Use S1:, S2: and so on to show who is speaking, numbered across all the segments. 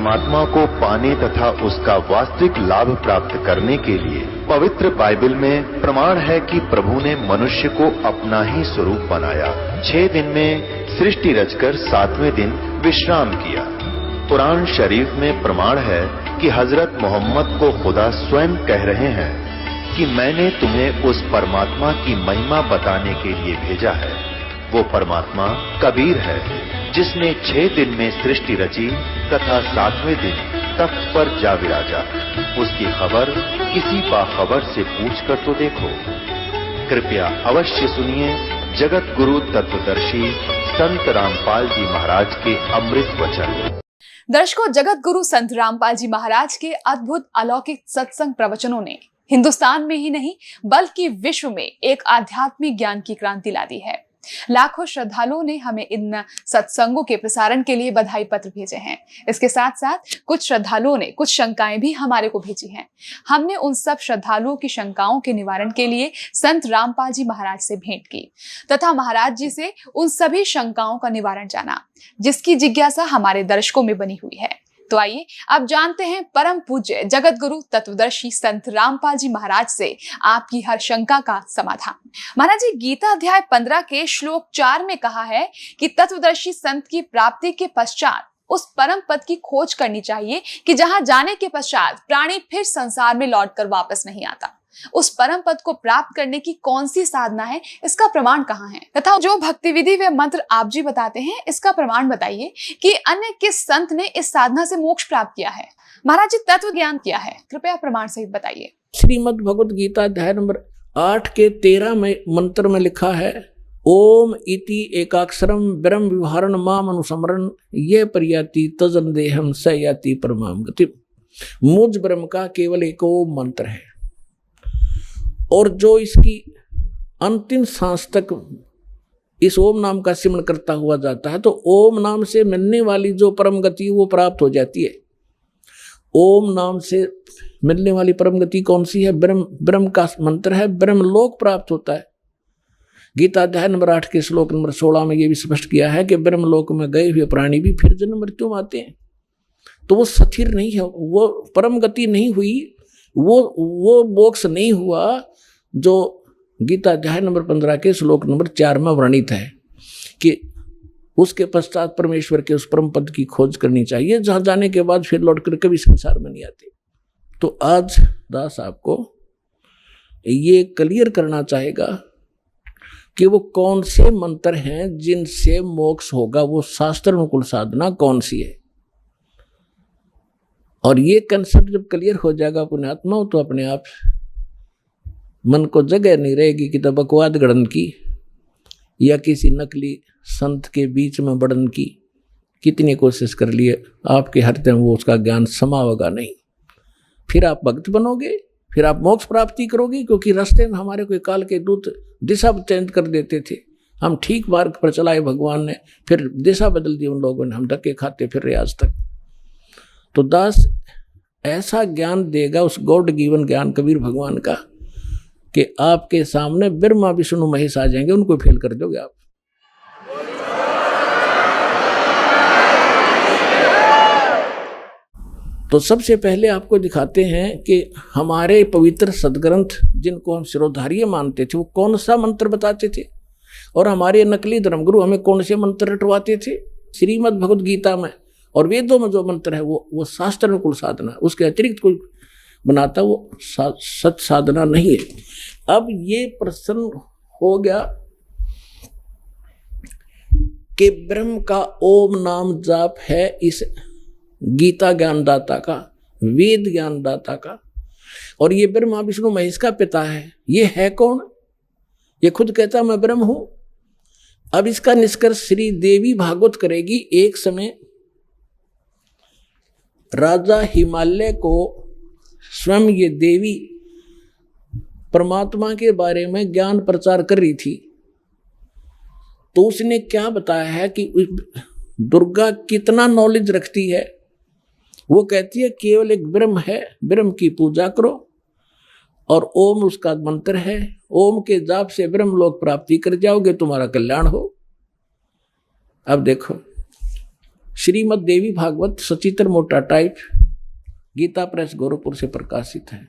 S1: परमात्मा को पाने तथा उसका वास्तविक लाभ प्राप्त करने के लिए पवित्र बाइबल में प्रमाण है कि प्रभु ने मनुष्य को अपना ही स्वरूप बनाया। 6 दिन में सृष्टि रचकर 7वें दिन विश्राम किया। कुरान शरीफ में प्रमाण है कि हजरत मोहम्मद को खुदा स्वयं कह रहे हैं कि मैंने तुम्हें उस परमात्मा की महिमा बताने के लिए भेजा है। वो परमात्मा कबीर है जिसने 6 दिन में सृष्टि रची तथा 7वें दिन तख्त पर जा विराजा। उसकी खबर किसी बाखबर से पूछ कर तो देखो। कृपया अवश्य सुनिए जगत गुरु तत्वदर्शी संत रामपाल जी महाराज के अमृत वचन।
S2: दर्शकों, जगत गुरु संत रामपाल जी महाराज के अद्भुत अलौकिक सत्संग प्रवचनों ने हिंदुस्तान में ही नहीं बल्कि विश्व में एक आध्यात्मिक ज्ञान की क्रांति ला दी है। लाखों श्रद्धालुओं ने हमें इन सत्संगों के प्रसारण के लिए बधाई पत्र भेजे हैं। इसके साथ साथ कुछ श्रद्धालुओं ने कुछ शंकाएं भी हमारे को भेजी हैं। हमने उन सब श्रद्धालुओं की शंकाओं के निवारण के लिए संत रामपाल जी महाराज से भेंट की तथा महाराज जी से उन सभी शंकाओं का निवारण जाना जिसकी जिज्ञासा हमारे दर्शकों में बनी हुई है। तो आइए अब जानते हैं परम पूज्य जगत गुरु तत्वदर्शी संत रामपाल जी महाराज से आपकी हर शंका का समाधान। महाराज जी, गीता अध्याय 15 के श्लोक 4 में कहा है कि तत्वदर्शी संत की प्राप्ति के पश्चात उस परम पद की खोज करनी चाहिए कि जहां जाने के पश्चात प्राणी फिर संसार में लौटकर वापस नहीं आता। उस परम पद को प्राप्त करने की कौन सी साधना है, इसका प्रमाण कहाँ है तथा जो भक्ति विधि व मंत्र आप जी बताते हैं इसका प्रमाण बताइए कि अन्य किस संत ने इस साधना से मोक्ष प्राप्त किया है। महाराज जी, तत्व ज्ञान किया है, कृपया प्रमाण सहित बताइए।
S3: श्रीमद् भगवद गीता अध्याय नंबर 8 के 13 में मंत्र में लिखा है, ओम इति एकाक्षरम ब्रह्म विहारण माम अनुसमरण ये परियाति तजन देहम स याति परमाम गति। मुझ ब्रह्म का केवल एक ओम मंत्र है और जो इसकी अंतिम सांस तक इस ओम नाम का सिमरण करता हुआ जाता है तो ओम नाम से मिलने वाली जो परम गति वो प्राप्त हो जाती है। ओम नाम से मिलने वाली परम गति कौन सी है? ब्रह्म का मंत्र है, ब्रह्म लोक प्राप्त होता है। गीता अध्याय नंबर 8 के श्लोक नंबर 16 में ये भी स्पष्ट किया है कि ब्रह्म लोक में गए हुए प्राणी भी फिर जन्म मृत्यु में आते हैं। तो वो स्थिर नहीं है, वो परम गति नहीं हुई, वो मोक्ष नहीं हुआ जो गीता अध्याय नंबर 15 के श्लोक नंबर 4 में वर्णित है कि उसके पश्चात परमेश्वर के उस परम पद की खोज करनी चाहिए जहां जाने के बाद फिर लौटकर कभी संसार में नहीं आते। तो आज दास आपको ये क्लियर करना चाहेगा कि वो कौन से मंत्र हैं जिनसे मोक्ष होगा, वो शास्त्र अनुकूल साधना कौन सी है। और ये कंसेप्ट जब क्लियर हो जाएगा पुण्यात्मा तो अपने आप मन को जगह नहीं रहेगी कि तो बकवाद गढ़न की या किसी नकली संत के बीच में बढ़न की कितनी कोशिश कर लिए आपके हृदय में वो उसका ज्ञान समावेगा नहीं। फिर आप भक्त बनोगे, फिर आप मोक्ष प्राप्ति करोगे, क्योंकि रास्ते में हमारे कोई काल के दूत दिशा चेंज कर देते थे। हम ठीक मार्ग पर चलाए भगवान ने, फिर दिशा बदल दी उन लोगों ने, हम धक्के खाते फिर रहे आज तक। तो दास ऐसा ज्ञान देगा उस गॉड गिवन ज्ञान कबीर भगवान का कि आपके सामने ब्रह्मा विष्णु महेश आ जाएंगे, उनको फेल कर दोगे आप। तो सबसे पहले आपको दिखाते हैं कि हमारे पवित्र सदग्रंथ जिनको हम शिरोधार्य मानते थे वो कौन सा मंत्र बताते थे और हमारे नकली धर्मगुरु हमें कौन से मंत्र रटवाते थे। श्रीमद् भगवद गीता में और वेदों में जो मंत्र है वो शास्त्र अनुकूल साधना, उसके अतिरिक्त कोई बनाता वो सच साधना नहीं है। अब ये प्रश्न हो गया कि ब्रह्म का ओम नाम जाप है इस गीता ज्ञानदाता का, वेद ज्ञानदाता का, और ये ब्रह्मा विष्णु महेश का पिता है। ये है कौन? ये खुद कहता मैं ब्रह्म हूं। अब इसका निष्कर्ष श्री देवी भागवत करेगी। एक समय राजा हिमालय को स्वयं ये देवी परमात्मा के बारे में ज्ञान प्रचार कर रही थी, तो उसने क्या बताया है कि दुर्गा कितना नॉलेज रखती है। वो कहती है केवल एक ब्रह्म है, ब्रह्म की पूजा करो और ओम उसका मंत्र है, ओम के जाप से ब्रह्म लोक प्राप्ति कर जाओगे, तुम्हारा कल्याण हो। अब देखो श्रीमद् देवी भागवत सचित्र मोटा टाइप, गीता प्रेस गोरखपुर से प्रकाशित है।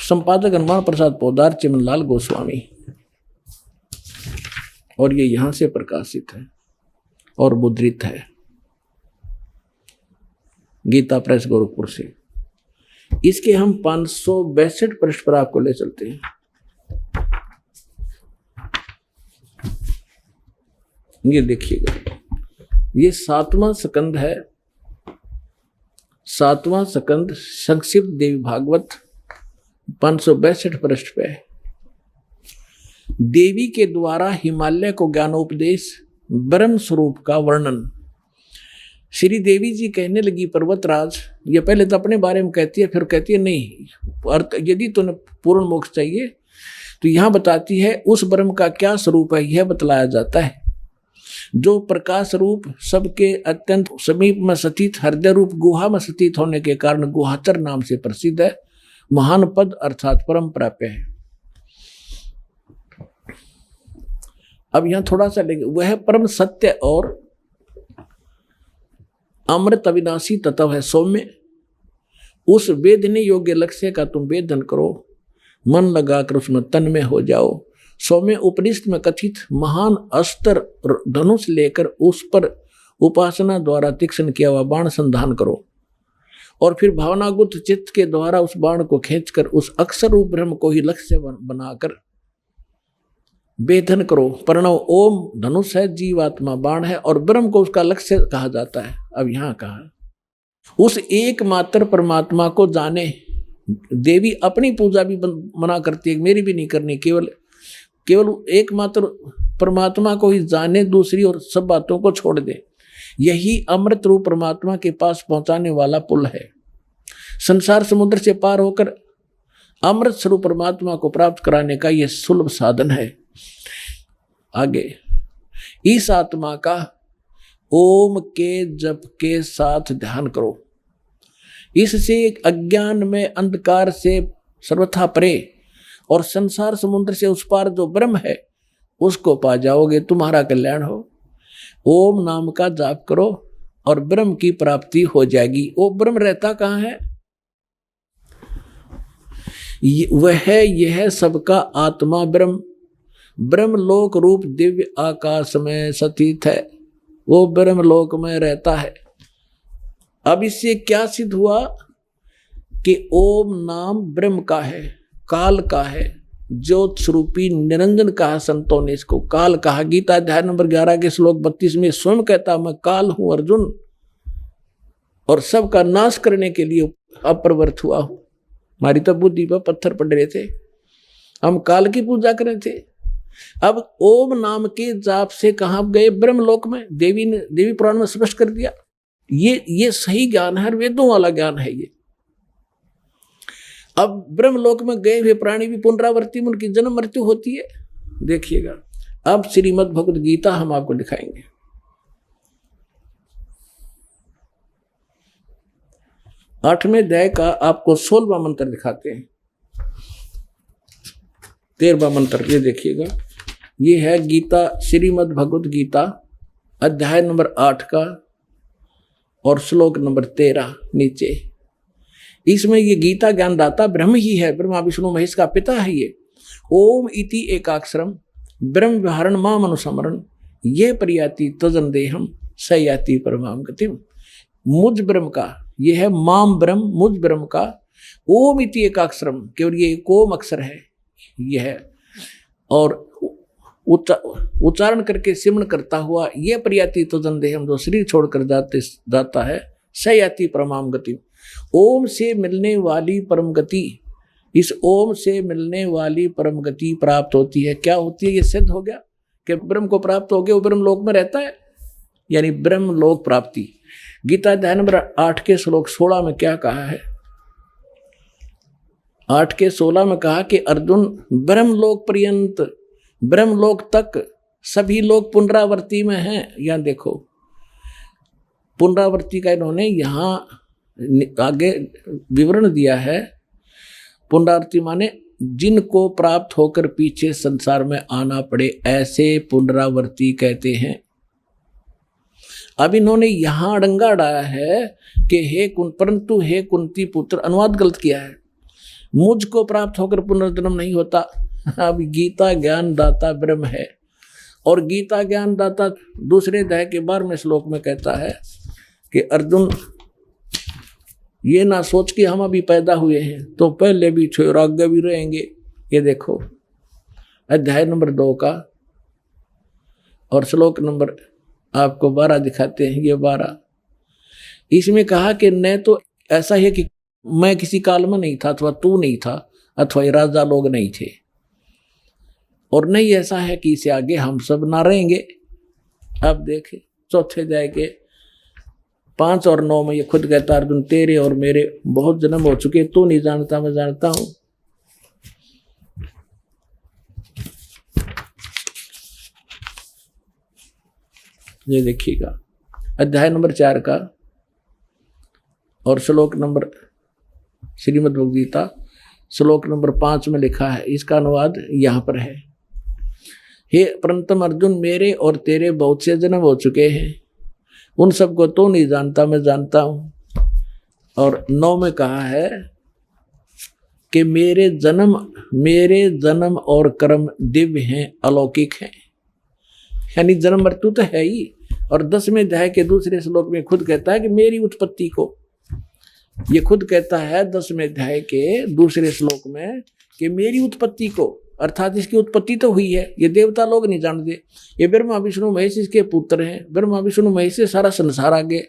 S3: संपादक हनुमान प्रसाद पोदार, चिमनलाल गोस्वामी, और ये यहां से प्रकाशित है और मुद्रित है गीता प्रेस गोरखपुर से। इसके हम 562 पृष्ठ पर आपको ले चलते हैं। ये देखिएगा, ये 7वां स्कंद है, 7वां स्कंद संक्षिप्त देवी भागवत 562 पृष्ठ पे। देवी के द्वारा हिमालय को ज्ञानोपदेश, ब्रह्म स्वरूप का वर्णन। श्री देवी जी कहने लगी, पर्वतराज, ये पहले तो अपने बारे में कहती है, फिर कहती है नहीं, यदि तुम्हें पूर्ण मोक्ष चाहिए तो यहां बताती है उस ब्रह्म का क्या स्वरूप है, यह बतलाया जाता है जो प्रकाश रूप, सबके अत्यंत समीप में स्थित, हृदय रूप गुहा में स्थित होने के कारण गुहाचर नाम से प्रसिद्ध है, महान पद अर्थात परम प्राप्य है। अब यहां थोड़ा सा लेंगे, वह परम सत्य और अमृत अविनाशी तत्व है सौम्य। उस वेदने योग्य लक्ष्य का तुम वेदन करो, मन लगाकर उसमें तन में हो जाओ। सौम्य उपनिषद में कथित महान अस्त्र धनुष लेकर उस पर उपासना द्वारा तीक्ष्ण किया हुआ बाण संधान करो, और फिर भावनागुत चित्त के द्वारा उस बाण को खींचकर उस अक्षर रूप ब्रह्म को ही लक्ष्य बनाकर वेधन करो। प्रणव ओम धनुष है, जीवात्मा बाण है, और ब्रह्म को उसका लक्ष्य कहा जाता है। अब यहां कहा उस एकमात्र परमात्मा को जाने। देवी अपनी पूजा भी मना करती है, मेरी भी नहीं करनी, केवल एकमात्र परमात्मा को ही जाने, दूसरी और सब बातों को छोड़ दे। यही अमृत रूप परमात्मा के पास पहुंचाने वाला पुल है। संसार समुद्र से पार होकर अमृत स्वरूप परमात्मा को प्राप्त कराने का यह सुलभ साधन है। आगे, इस आत्मा का ओम के जप के साथ ध्यान करो। इससे अज्ञान में अंधकार से सर्वथा परे और संसार समुद्र से उस पार जो ब्रह्म है उसको पा जाओगे, तुम्हारा कल्याण हो। ओम नाम का जाप करो और ब्रह्म की प्राप्ति हो जाएगी। वो ब्रह्म रहता कहाँ है? वह यह सबका आत्मा ब्रह्म, ब्रह्मलोक रूप दिव्य आकाश में स्थित है। वो ब्रह्मलोक में रहता है। अब इससे क्या सिद्ध हुआ कि ओम नाम ब्रह्म का है, काल का है, ज्योत स्वरूपी निरंजन कहा संतों ने इसको, काल कहा। गीता अध्याय नंबर 11 के श्लोक 32 में स्वयं कहता, मैं काल हूं अर्जुन, और सबका नाश करने के लिए अप्रवृत्त हुआ हूं। हमारी तो बुद्धि पर पत्थर पड़ रहे थे, हम काल की पूजा कर रहे थे। अब ओम नाम के जाप से कहां गए? ब्रह्मलोक में। देवी पुराण में स्पष्ट कर दिया। ये सही ज्ञान है, वेदों वाला ज्ञान है ये। अब ब्रह्मलोक में गए हुए प्राणी भी पुनरावृत्ति में उनकी जन्म मृत्यु होती है। देखिएगा, अब श्रीमद् भगवद गीता हम आपको दिखाएंगे। आठवें अध्याय का आपको 16वां मंत्र दिखाते हैं। 13वां मंत्र ये देखिएगा, ये है गीता, श्रीमद् भगवद गीता अध्याय नंबर 8 का और श्लोक नंबर 13 नीचे। इसमें ये गीता ज्ञानदाता ब्रह्म ही है, ब्रह्मा विष्णु महेश का पिता है ये। ओम इति एकाक्षरम ब्रह्म विहारण माम अनुसमरण ये प्रयाति तजन देहम स याति परमाम गतिम। मुझ ब्रह्म का, ये है माम ब्रह्म, मुझ ब्रह्म का। ओम इति एकाक्षरम, केवल ये ओम अक्षर है यह है, और उच्चारण करके सिमरण करता हुआ ये प्रयाति तजन देहम, जो शरीर छोड़कर जाता है, स याति परमाम गति। ओम से मिलने वाली परम गति, इस ओम से मिलने वाली परम गति प्राप्त होती है। क्या होती है? ये सिद्ध हो गया कि ब्रह्म को प्राप्त हो गया, वो ब्रह्म लोक में रहता है, यानी ब्रह्म लोक प्राप्ति। गीता अध्याय नंबर 8 के श्लोक 16 में क्या कहा है? 8 के 16 में कहा कि अर्जुन, ब्रह्मलोक पर्यंत, ब्रह्मलोक तक सभी लोग पुनरावृत्ति में हैं। यहां देखो, पुनरावृत्ति का इन्होंने यहां आगे विवरण दिया है। पुनरावृत्ति माने जिनको प्राप्त होकर पीछे संसार में आना पड़े, ऐसे पुनरावृत्ति कहते हैं। अब इन्होंने यहां अड़ंगा डाला है कि परंतु हे कुंती पुत्र, अनुवाद गलत किया है। मुझको प्राप्त होकर पुनर्जन्म नहीं होता। अब गीता ज्ञान दाता ब्रह्म है, और गीता ज्ञान दाता दूसरे अध्याय के 12वें श्लोक में कहता है कि अर्जुन, ये ना सोच कि हम अभी पैदा हुए हैं तो पहले भी थे और आगे भी रहेंगे। ये देखो अध्याय नंबर 2 का और श्लोक नंबर आपको 12 दिखाते हैं। ये 12, इसमें कहा कि न तो ऐसा है कि मैं किसी काल में नहीं था, अथवा तू नहीं था, अथवा ये राजा लोग नहीं थे, और नहीं ऐसा है कि इसे आगे हम सब ना रहेंगे। अब देखे चौथे अध्याय के 5 और 9 में ये खुद कहता, अर्जुन तेरे और मेरे बहुत जन्म हो चुके, तू नहीं जानता, मैं जानता हूं। ये देखिएगा अध्याय नंबर 4 का और श्लोक नंबर, श्रीमद् भगवद गीता श्लोक नंबर 5 में लिखा है, इसका अनुवाद यहाँ पर है। हे परंतम अर्जुन, मेरे और तेरे बहुत से जन्म हो चुके हैं, उन सबको तो नहीं जानता, मैं जानता हूं। और 9 में कहा है कि मेरे जन्म और कर्म दिव्य हैं, अलौकिक हैं, यानी जन्म मृत्यु तो है ही। और 10वें अध्याय के दूसरे श्लोक में खुद कहता है कि मेरी उत्पत्ति को, ये खुद कहता है 10वें अध्याय के दूसरे श्लोक में कि मेरी उत्पत्ति को, अर्थात इसकी उत्पत्ति तो हुई है, ये देवता लोग नहीं जानते। ये ब्रह्मा विष्णु महेश इसके पुत्र हैं, ब्रह्मा विष्णु महेश से सारा संसार आगे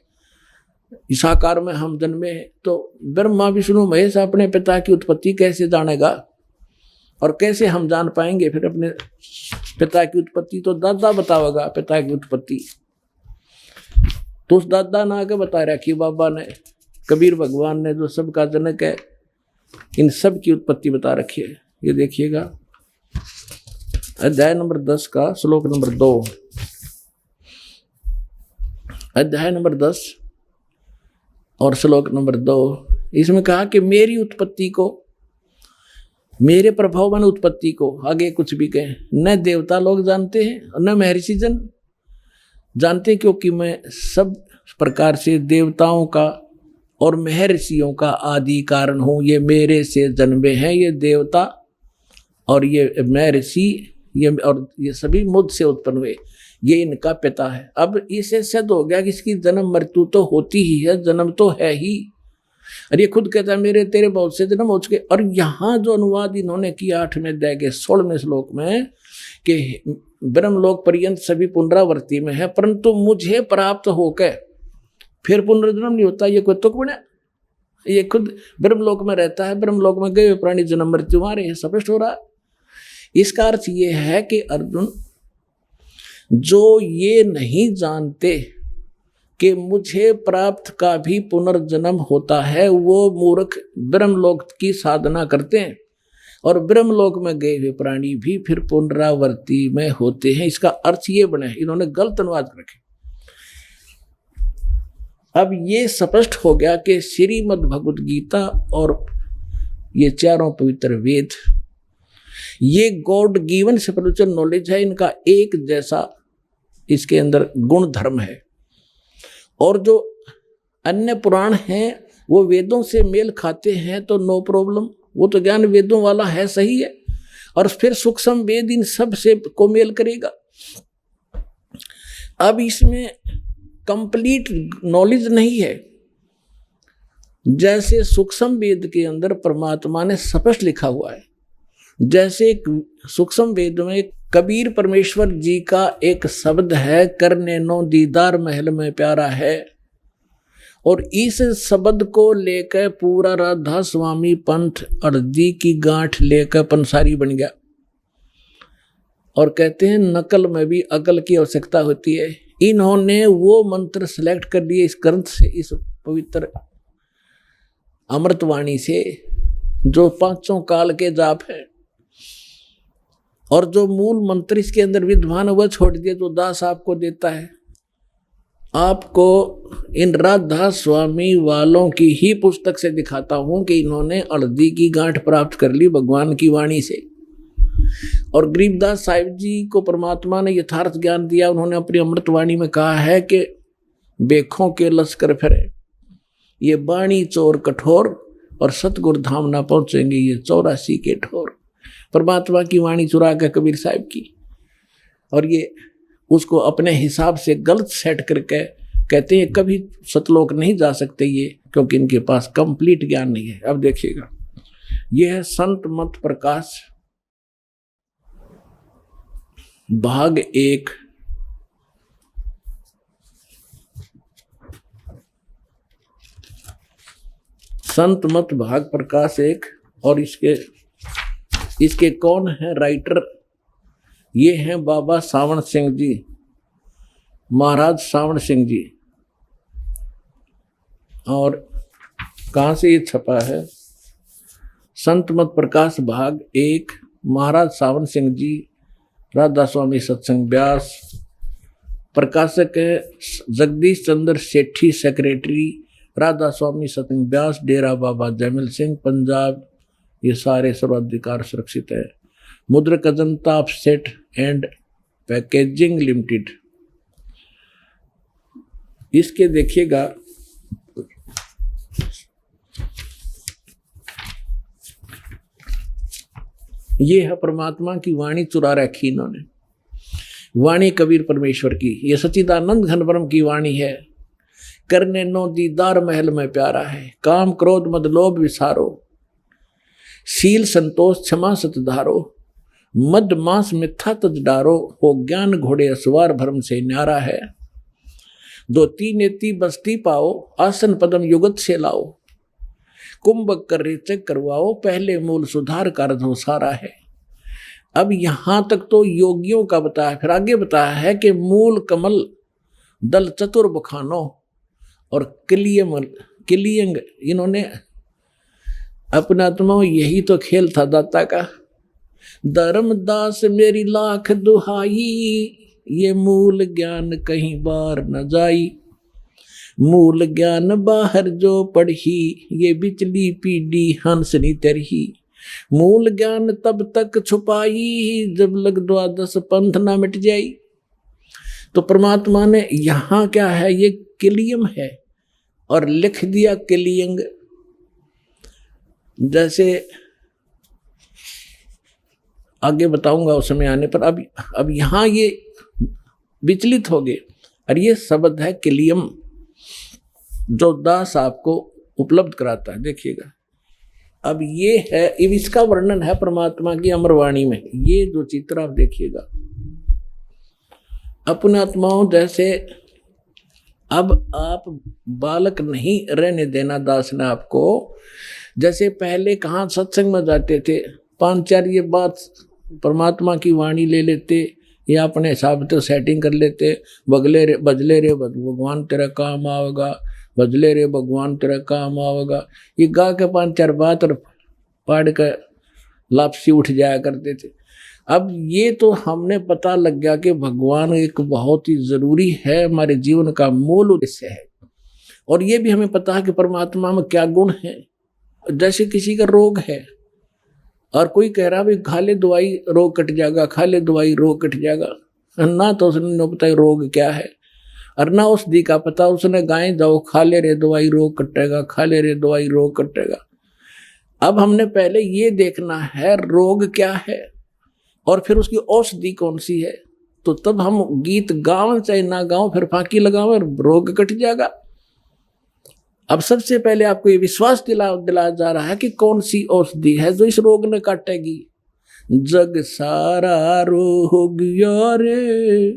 S3: इस आकार में हम जन्मे हैं। तो ब्रह्मा विष्णु महेश अपने पिता की उत्पत्ति कैसे जानेगा, और कैसे हम जान पाएंगे फिर अपने पिता की उत्पत्ति? तो दादा बतावेगा पिता की उत्पत्ति। तो उस दादा ने आगे बता रखी बाबा ने, कबीर भगवान ने, जो सबका जनक है, इन सब की उत्पत्ति बता रखी है। ये देखिएगा अध्याय नंबर 10 का श्लोक नंबर 2, अध्याय नंबर 10 और श्लोक नंबर 2, इसमें कहा कि मेरी उत्पत्ति को, मेरे प्रभाव में उत्पत्ति को, आगे कुछ भी कहें, न देवता लोग जानते हैं न महर्षि जन जानते, क्योंकि मैं सब प्रकार से देवताओं का और महर्षियों का आदि कारण हूँ। ये मेरे से जन्मे हैं, ये देवता और ये महर्षि, ये सभी मुझसे उत्पन्न हुए, ये इनका पिता है। अब इसे सिद्ध हो गया कि इसकी जन्म मृत्यु तो होती ही है, जन्म तो है ही। और ये खुद कहता है मेरे तेरे बहुत से जन्म हो चुके। और यहाँ जो अनुवाद इन्होंने किया 8वें अध्याय के 16वें श्लोक में कि ब्रह्मलोक पर्यंत सभी पुनरावृत्ति में है, परंतु मुझे प्राप्त होकर फिर पुनर्जन्म नहीं होता, ये कोई तुक बना? ये खुद ब्रह्मलोक में रहता है, ब्रह्मलोक में गए प्राणी जन्म मृत्यु आ रहे हैं, स्पष्ट हो रहा है। इसका अर्थ ये है कि अर्जुन, जो ये नहीं जानते कि मुझे प्राप्त का भी पुनर्जन्म होता है, वो मूर्ख ब्रह्मलोक की साधना करते हैं, और ब्रह्मलोक में गए हुए प्राणी भी फिर पुनरावृत्ति में होते हैं। इसका अर्थ ये बने, इन्होंने गलत अनुवाद रखे। अब ये स्पष्ट हो गया कि श्रीमद् भगवद गीता और ये चारों पवित्र वेद, ये गॉड गिवन स्पिरिचुअल नॉलेज है, इनका एक जैसा इसके अंदर गुण धर्म है। और जो अन्य पुराण हैं वो वेदों से मेल खाते हैं तो नो प्रॉब्लम, वो तो ज्ञान वेदों वाला है, सही है। और फिर सूक्ष्म वेद इन सब से को मेल करेगा। अब इसमें कंप्लीट नॉलेज नहीं है। जैसे सूक्ष्म वेद के अंदर परमात्मा ने स्पष्ट लिखा हुआ है, जैसे सूक्ष्म वेद में कबीर परमेश्वर जी का एक शब्द है, करने नो दीदार महल में प्यारा है, और इस शब्द को लेकर पूरा राधा स्वामी पंथ अर्दी की गांठ लेकर पंसारी बन गया। और कहते हैं नकल में भी अकल की आवश्यकता होती है। इन्होंने वो मंत्र सेलेक्ट कर लिए इस ग्रंथ से, इस पवित्र अमृतवाणी से, जो 5 काल के जाप है, और जो मूल मंत्र इसके अंदर विद्वान वह छोड़ दिए जो दास आपको देता है। आपको इन राधा स्वामी वालों की ही पुस्तक से दिखाता हूं कि इन्होंने हल्दी की गांठ प्राप्त कर ली भगवान की वाणी से। और गरीबदास साहिब जी को परमात्मा ने यथार्थ ज्ञान दिया। उन्होंने अपनी अमृतवाणी में कहा है कि बेखों के लश्कर फिरे, ये बाणी चोर कठोर, और सतगुर धाम ना पहुंचेंगे ये 84 के ठोर। परमात्मा की वाणी चुरा के कबीर साहिब की, और ये उसको अपने हिसाब से गलत सेट करके कहते हैं कभी सतलोक नहीं जा सकते ये, क्योंकि इनके पास कंप्लीट ज्ञान नहीं है। अब देखिएगा, ये है संत मत प्रकाश भाग 1। संत मत भाग प्रकाश 1। और इसके कौन है राइटर? ये हैं बाबा सावण सिंह जी, महाराज सावण सिंह जी। और कहाँ से ये छपा है? संत मत प्रकाश भाग 1, महाराज सावण सिंह जी, राधा स्वामी सत्संग ब्यास। प्रकाशक है जगदीश चंद्र सेठी, सेक्रेटरी राधा स्वामी सत्संग ब्यास, डेरा बाबा जयमल सिंह, पंजाब। ये सारे सर्वाधिकार सुरक्षित है। मुद्रक Ajanta offset and packaging limited. इसके देखिएगा, ये है परमात्मा की वाणी चुरा रखी इन्होंने। वाणी कबीर परमेश्वर की, ये सच्चिदानंद घन ब्रह्म की वाणी है। करने नो दीदार महल में प्यारा है, काम क्रोध मद लोभ विसारो, शील संतोष क्षमा सतधारो, मद मांस मिथ्या तज डारो, हो ज्ञान घोड़े असवार भरम से न्यारा है। दो तीन नेति बस्ती पाओ, आसन पदम युगत से लाओ, कुंभक कर रेचक करवाओ, पहले मूल सुधार कारज हो सारा है। अब यहां तक तो योगियों का बताया, फिर आगे बताया है कि मूल कमल दल चतुर बखानो और किलियंग, इन्होंने अपना आत्मा, यही तो खेल था दाता का। धर्मदास मेरी लाख दुहाई, ये मूल ज्ञान कहीं बार न जाई, मूल ज्ञान बाहर जो पढ़ी, ये बिचली पीढ़ी हंसनी तरही, मूल ज्ञान तब तक छुपाई, जब लग द्वादश पंथ ना मिट जाई। तो परमात्मा ने यहाँ क्या है, ये किलियम है और लिख दिया किलियंग। जैसे आगे बताऊंगा उस समय आने पर। अब यहाँ ये विचलित हो गए, और ये शब्द है किलियम, जो दास आपको उपलब्ध कराता है। देखिएगा, अब ये है, इसका वर्णन है परमात्मा की अमरवाणी में। ये जो चित्र आप देखिएगा, अपने आत्माओं जैसे, अब आप बालक नहीं रहने देना दास ने आपको। जैसे पहले कहाँ सत्संग में जाते थे, 5-4 ये बात परमात्मा की वाणी ले लेते, या अपने हिसाब से सेटिंग कर लेते, बजले रे भगवान तेरा काम आवेगा, बजले रे भगवान तेरा काम आवेगा, ये गा के 5-4 बात और पढ़ कर लापसी उठ जाया करते थे। अब ये तो हमने पता लग गया कि भगवान एक बहुत ही जरूरी है, हमारे जीवन का मूल उद्देश्य है। और ये भी हमें पता है कि परमात्मा में क्या गुण है। जैसे किसी का रोग है और कोई कह रहा भाई खा ले दवाई रोग कट जाएगा, खा ले दवाई रोग कट जाएगा, ना तो उसने पता रोग क्या है, और ना उस दी का पता, उसने गाय जाओ खा ले रे दवाई रोग कटेगा, खा ले रे दवाई रोग कटेगा। अब हमने पहले ये देखना है रोग क्या है और फिर उसकी औषधि कौन सी है, तो तब हम गीत गाओ चाहे ना गाओ, फिर फांकी लगाओ, रोग कट जाएगा। अब सबसे पहले आपको ये विश्वास दिलाया जा रहा है कि कौन सी औषधि है जो इस रोग ने काटेगी। जग सारा रोग यारे,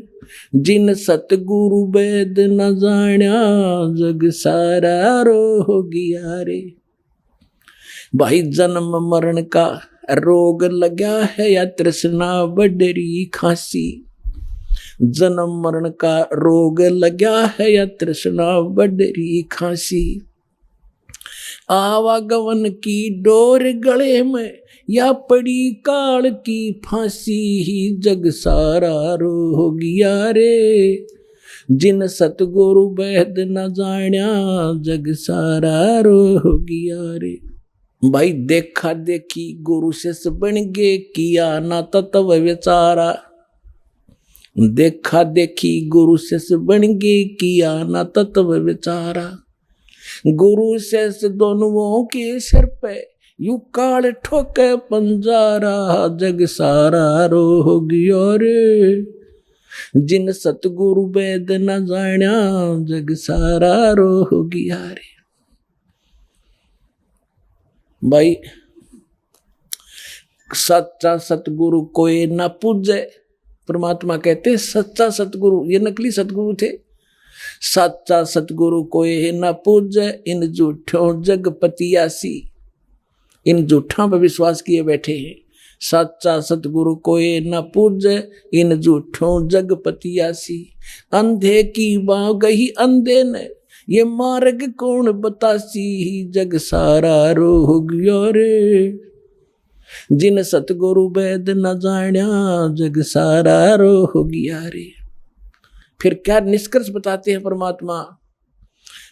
S3: जिन सतगुरु वेद न जान्या, जग सारा रोग यारे। भाई जन्म मरण का रोग लगा है या तृष्णा बडरी खांसी, जन्म मरण का रोग लगा है या तृष्णा बडरी खांसी, आवागमन की डोर गले में या पड़ी काल की फांसी, जग सारा रोग यारे, जिन सतगुरु वैद न जाण्या जग सारा रोगिया रे। भाई देखा देखी गुरु शिष्य बन गे किया ना तत्व विचारा। देखा देखी गुरु शिष्य बन गे किया ना तत्व विचारा। गुरु शिष्य दोनों के सिर पे यू काल ठोके पंजारा जग सारा रोगिया रे। जिन सतगुरु वेद न जाण्या जग सारा रोगिया रे। भाई सच्चा सतगुरु कोई न पूजे। परमात्मा कहते सच्चा सतगुरु, ये नकली सतगुरु थे। सच्चा सतगुरु कोई न पूजे इन झूठों जगपतियासी। इन झूठों पर विश्वास किए बैठे हैं। सच्चा सतगुरु कोई न पूजे इन झूठों जगपतियासी। अंधे की बाँ गही अंधे ने ये मार्ग कौन बतासी जग सारा रोगिया रे। जिन सतगुरु वेद न जाण्या जग सारा रोगिया रे। फिर क्या निष्कर्ष बताते हैं परमात्मा?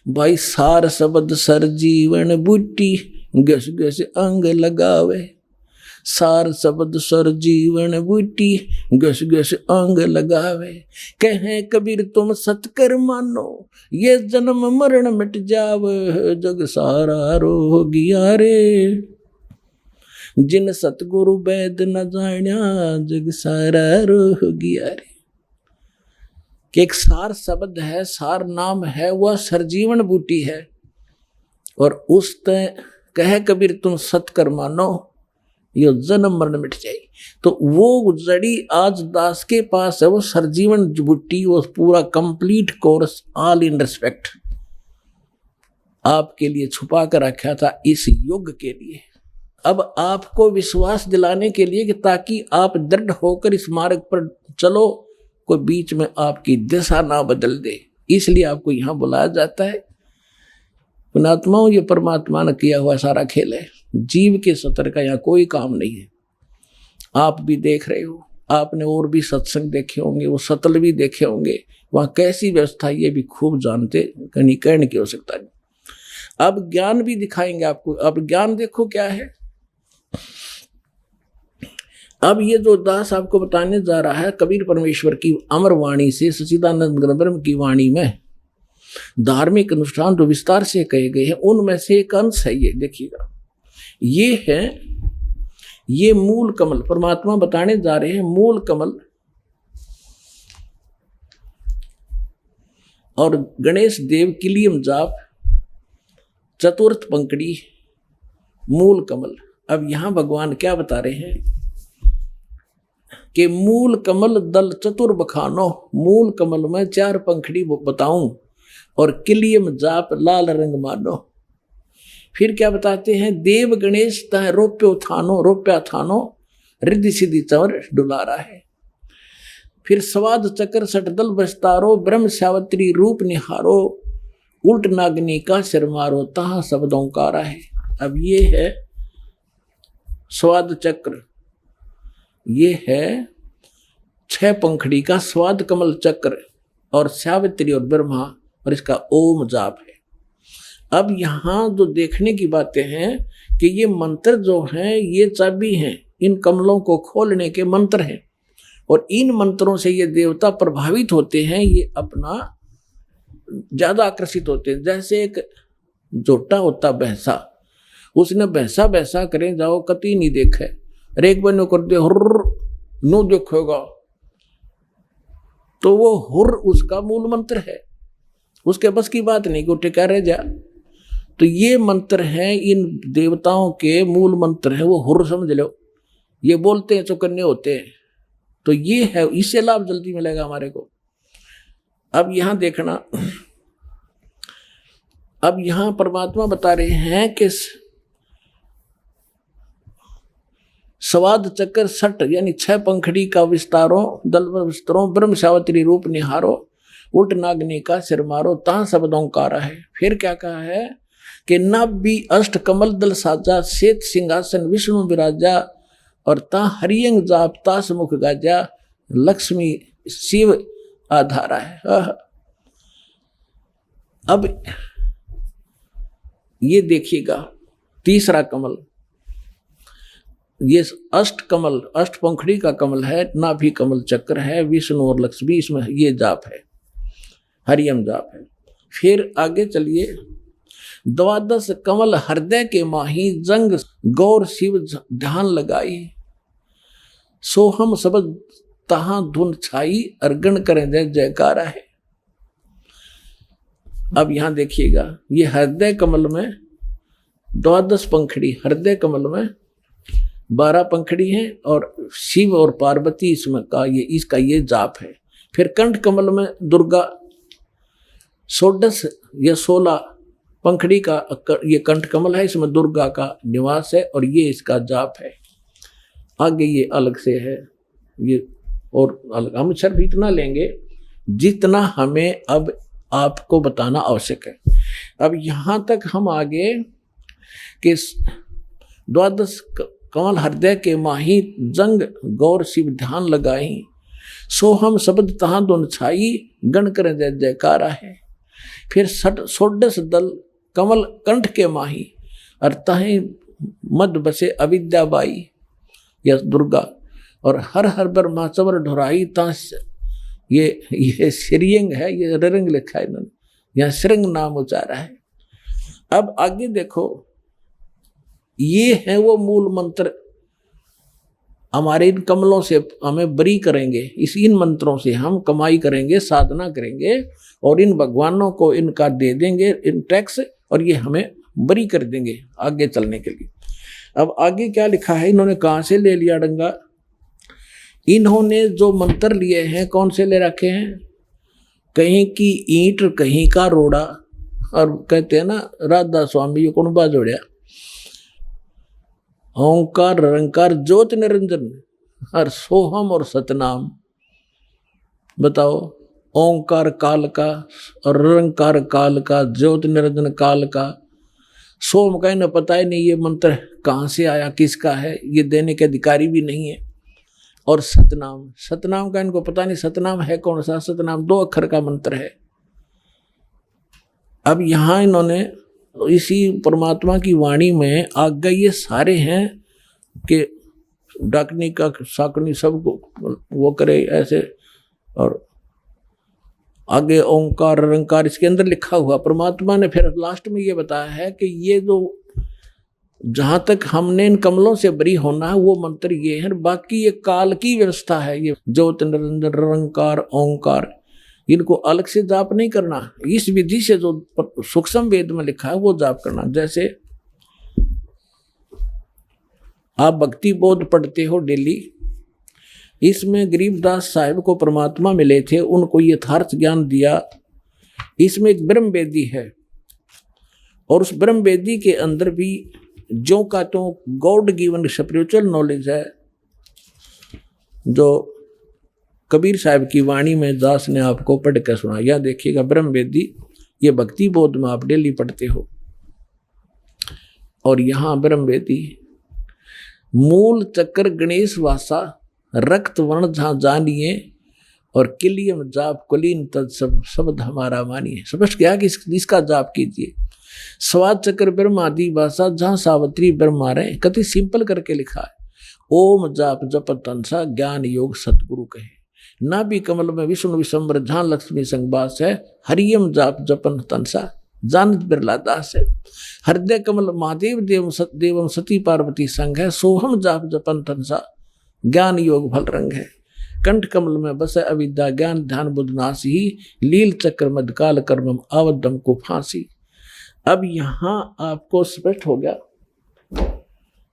S3: भाई सार शब्द सर जीवन बूटी गस गस अंग लगावे। सार शब्द सर जीवन बूटी गस गस अंग लगावे। कहें कबीर तुम सतकर मानो ये जन्म मरण मिट जावे जग सारा रोगिया रे। जिन सतगुरु वेद न जाण्या जग सारा रोगिया रे। कि एक सार शब्द है, सार नाम है, वह सरजीवन बूटी है। और उस कहे कबीर तुम सतकर मानो ये जन्म मरण मिट जाए। तो वो जड़ी आज दास के पास है, वो सरजीवन बूटी, वो पूरा complete course all in respect आपके लिए छुपा कर रखा था इस युग के लिए। अब आपको विश्वास दिलाने के लिए कि ताकि आप दृढ़ होकर इस मार्ग पर चलो, कोई बीच में आपकी दिशा ना बदल दे, इसलिए आपको यहां बुलाया जाता है। पुणात्माओं, ये परमात्मा ने किया हुआ सारा खेल है। जीव के सतर का यहाँ कोई काम नहीं है। आप भी देख रहे हो, आपने और भी सत्संग देखे होंगे, वो सतल भी देखे होंगे, वहाँ कैसी व्यवस्था ये भी खूब जानते, कहीं कहने की आवश्यकता नहीं। अब ज्ञान भी दिखाएंगे आपको। अब ज्ञान देखो क्या है। अब ये जो दास आपको बताने जा रहा है कबीर परमेश्वर की अमर वाणी से, सच्चिदानंद ब्रह्म की वाणी में धार्मिक अनुष्ठान जो विस्तार से कहे गए हैं, उनमें से एक अंश है ये। देखिएगा, ये है, ये मूल कमल परमात्मा बताने जा रहे हैं। मूल कमल और गणेश देव किलियम जाप, चतुर्थ पंकड़ी, मूल कमल। अब यहां भगवान क्या बता रहे हैं कि मूल कमल दल चतुर बखानो। मूल कमल में 4 पंखड़ी बताऊं और किलियम जाप लाल रंग मानो। फिर क्या बताते हैं? देव गणेश तह रोप्यो थानो, रोप्या थानो रिद्धि सिद्धि चवर डुलारा है। फिर स्वाद चक्र सटदल बस्तारो, ब्रह्म सावत्री रूप निहारो, उल्ट नागनी का सिर मारो, तहा शब्दों कारा है। अब ये है स्वाद चक्र, ये है 6 पंखड़ी का स्वाद कमल चक्र और सावित्री और ब्रह्मा, और इसका ओम जाप है। अब यहाँ जो देखने की बातें हैं कि ये मंत्र जो हैं ये चाबी हैं, इन कमलों को खोलने के मंत्र हैं, और इन मंत्रों से ये देवता प्रभावित होते हैं, ये अपना ज्यादा आकर्षित होते हैं। जैसे एक जोटा होता भैंसा, उसने भैंसा भैंसा करें जाओ कति नहीं देखे, रेक बनो कर दे हुर्र नो देखोगा, तो वो हुर्र उसका मूल मंत्र है, उसके बस की बात नहीं कि टिका रह जा। तो ये मंत्र हैं, इन देवताओं के मूल मंत्र हैं, वो हुर्र समझ लो। ये बोलते हैं चौकन्ने होते हैं, तो ये है, इससे लाभ जल्दी मिलेगा हमारे को। अब यहां देखना, अब यहां परमात्मा बता रहे हैं कि स्वाद चक्र सट यानी 6 पंखड़ी का विस्तारों, दल विस्तरों, ब्रह्म सावत्री रूप निहारो, उल्ट नागनी का सिर मारो, ता शब्दों कारा है। फिर क्या कहा है कि नब्बी अष्ट कमल दल साजा, श्वेत सिंहासन विष्णु विराजा, और ता हरियंग जाप तास मुख गाजा, लक्ष्मी शिव आधारा है। अब ये देखिएगा तीसरा कमल, ये अष्ट कमल, अष्ट पंखड़ी का कमल है, नाभि कमल चक्र है, विष्णु और लक्ष्मी, इसमें ये जाप है, हरियम जाप है। फिर आगे चलिए, द्वादश कमल हृदय के माही, जंग गौर शिव ध्यान लगाई, सोहम शब्द तहां धुन छाई, अर्गण करें जय जयकारा है। अब यहां देखिएगा, ये हृदय कमल में द्वादश पंखड़ी, हृदय कमल में 12 पंखड़ी हैं और शिव और पार्वती इसमें का ये इसका ये जाप है। फिर कंठ कमल में दुर्गा, 16 या 16 पंखड़ी का ये कंठ कमल है, इसमें दुर्गा का निवास है और ये इसका जाप है। आगे ये अलग से है, ये और अलग, हम सिर्फ इतना लेंगे जितना हमें अब आपको बताना आवश्यक है। अब यहां तक हम आगे कि द्वादश कमल हृदय के माही, जंग गौर शिव ध्यान लगाई, सोहम शब्द तहां दोन छाई, गण कर जय जयकारा है। फिर 16 दल कमल कंठ के माही, अर्थाही मद बसे अविद्याबाई या दुर्गा, और हर हर ब्रह्मा चवर ढुराई तांस, ये श्रीयंग है, ये रंग लिखा है इन्होंने, यहाँ श्रृंग नाम उचारा है। अब आगे देखो, ये है वो मूल मंत्र, हमारे इन कमलों से हमें बरी करेंगे, इन मंत्रों से हम कमाई करेंगे, साधना करेंगे और इन भगवानों को इनका दे देंगे इन टैक्स, और ये हमें बरी कर देंगे आगे चलने के लिए। अब आगे क्या लिखा है, इन्होंने कहाँ से ले लिया डंगा, इन्होंने जो मंत्र लिए हैं कौन से ले रखे हैं, कहीं की ईंट कहीं का रोड़ा, और कहते हैं ना राधा स्वामी ये कौन बाजोड़िया, ओंकार निरंकार ज्योत निरंजन, और सोहम और सतनाम। बताओ, ओंकार काल का और निरंकार काल का, ज्योत निरंजन काल का, सोम का इन्हें पता ही नहीं ये मंत्र कहाँ से आया, किसका है, ये देने के अधिकारी भी नहीं है। और सतनाम, सतनाम का इनको पता नहीं, सतनाम है कौन सा, सतनाम 2 अक्षर का मंत्र है। अब यहां इन्होंने इसी परमात्मा की वाणी में आगे ये सारे हैं कि डाकनी का साकनी सब वो करे ऐसे, और आगे ओंकार निरंकार इसके अंदर लिखा हुआ। परमात्मा ने फिर लास्ट में ये बताया है कि ये जो जहां तक हमने इन कमलों से बरी होना है वो मंत्र ये है, बाकी ये काल की व्यवस्था है, ये ज्योत निरंजन निरंकार ओंकार, इनको अलग से जाप नहीं करना, इस विधि से जो सूक्ष्म वेद में लिखा है वो जाप करना। जैसे आप भक्ति बोध पढ़ते हो डेली, इसमें गरीबदास साहिब को परमात्मा मिले थे, उनको यथार्थ ज्ञान दिया। इसमें एक ब्रह्म वेदी है और उस ब्रह्म वेदी के अंदर भी जो का तो गॉड गिवन स्पिरिचुअल नॉलेज है, जो कबीर साहब की वाणी में दास ने आपको पढ़ कर सुना। यह देखिएगा ब्रह्म वेदी, ये भक्ति बोध में आप डेली पढ़ते हो। और यहाँ ब्रह्म वेदी, मूल चक्र गणेश वासा, रक्त वर्ण जहाँ जानिए, और किलियम जाप कुलीन तद सब शब्द हमारा मानिए। समझ गया कि इसका जाप कीजिए। स्वाद चक्र ब्रह्म आदि भाषा, जहाँ सावित्री ब्रह्मा रहे, कति सिंपल करके लिखा है। ओम जाप जप तनसा, ज्ञान योग सतगुरु कहे। नाभि कमल में विष्णु विशंबर, जहाँ लक्ष्मी संगवास है, हरियम जाप जपन तनसा, जानत बिरला दास है। हृदय कमल महादेव देवम सती पार्वती संग है, सोहम जाप जपन तनसा, ज्ञान योग फल रंग है। कंठ कमल में बस अविद्या ज्ञान ध्यान बुद्ध नासी, लील चक्र मदकाल कर्मम आवदम को फांसी। अब यहां आपको स्पष्ट हो गया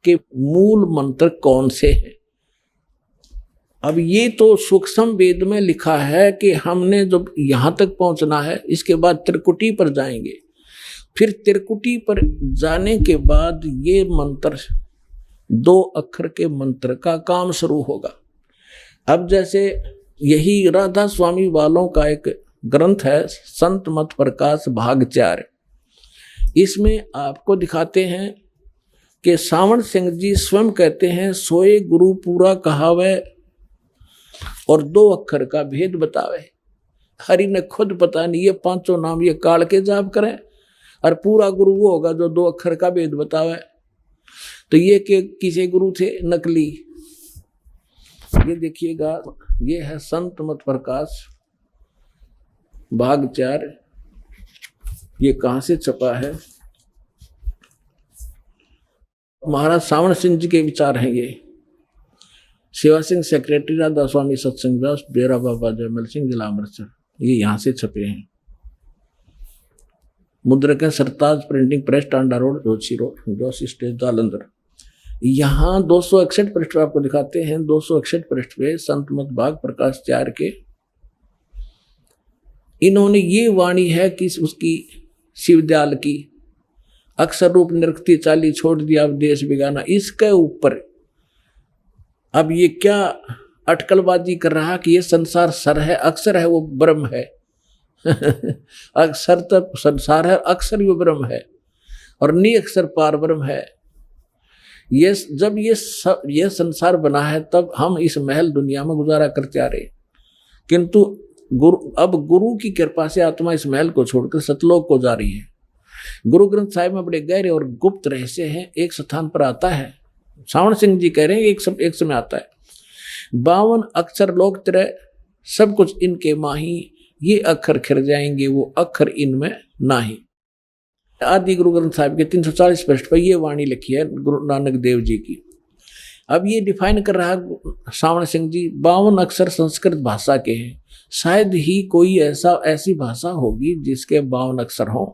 S3: कि मूल मंत्र कौन से हैं। अब ये तो सूक्ष्म वेद में लिखा है कि हमने जब यहां तक पहुंचना है, इसके बाद त्रिकुटी पर जाएंगे। फिर त्रिकुटी पर जाने के बाद ये मंत्र 2 अक्षर के मंत्र का काम शुरू होगा। अब जैसे यही राधा स्वामी वालों का एक ग्रंथ है, संत मत प्रकाश भाग 4, इसमें आपको दिखाते हैं कि सावण सिंह जी स्वयं कहते हैं, सोए गुरु पूरा कहावे और 2 अक्षर का भेद बतावे। हरि ने खुद पता नहीं ये पांचों नाम ये काल के जाप करें, और पूरा गुरु वो होगा जो 2 अक्षर का भेद बतावे। तो ये के किसे गुरु थे? नकली। ये देखिएगा, ये है संत मत प्रकाश भाग 4। ये कहां से छपा है? महाराज सावण सिंह जी के विचार हैं ये। सेवा सिंह सेक्रेटरी, राधा स्वामी सत्संग व्यास, डेरा बाबा जयमल सिंह, जिला अमृतसर। ये यहां से छपे हैं। मुद्रक है Sartaj printing press, Tanda road, Joshi road, Joshi stage, Jalandhar. यहाँ 261 पृष्ठ आपको दिखाते हैं। 261 पृष्ठ पे संत मत भाग प्रकाश 4 के इन्होंने ये वाणी है कि उसकी शिवदयाल की अक्षर रूप निरखती चाली छोड़ दिया अब देश बिगाना। इसके ऊपर अब ये क्या अटकलबाजी कर रहा कि ये संसार सर है, अक्षर है, वो ब्रह्म है। अक्षर तब संसार है, अक्षर वो ब्रह्म है, और नी अक्षर पार ब्रह्म है। ये जब ये संसार बना है तब हम इस महल दुनिया में गुजारा करते आ रहे, किंतु अब गुरु की कृपा से आत्मा इस महल को छोड़कर सतलोक को जा रही है। गुरु ग्रंथ साहिब में बड़े गहरे और गुप्त रहस्य हैं। एक स्थान पर आता है, सावण सिंह जी कह रहे हैं एक समय आता है, 52 अक्षर लोक त्रय सब कुछ इनके माही, ये अक्षर खिर जाएंगे, वो अक्षर इनमें नाही। आदि गुरु ग्रंथ साहिब के 340 पृष्ठ पर ये वाणी लिखी है गुरु नानक देव जी की। अब ये डिफाइन कर रहा सावण सिंह जी, 52 अक्षर संस्कृत भाषा के हैं। शायद ही कोई ऐसी भाषा होगी जिसके 52 अक्षर हों।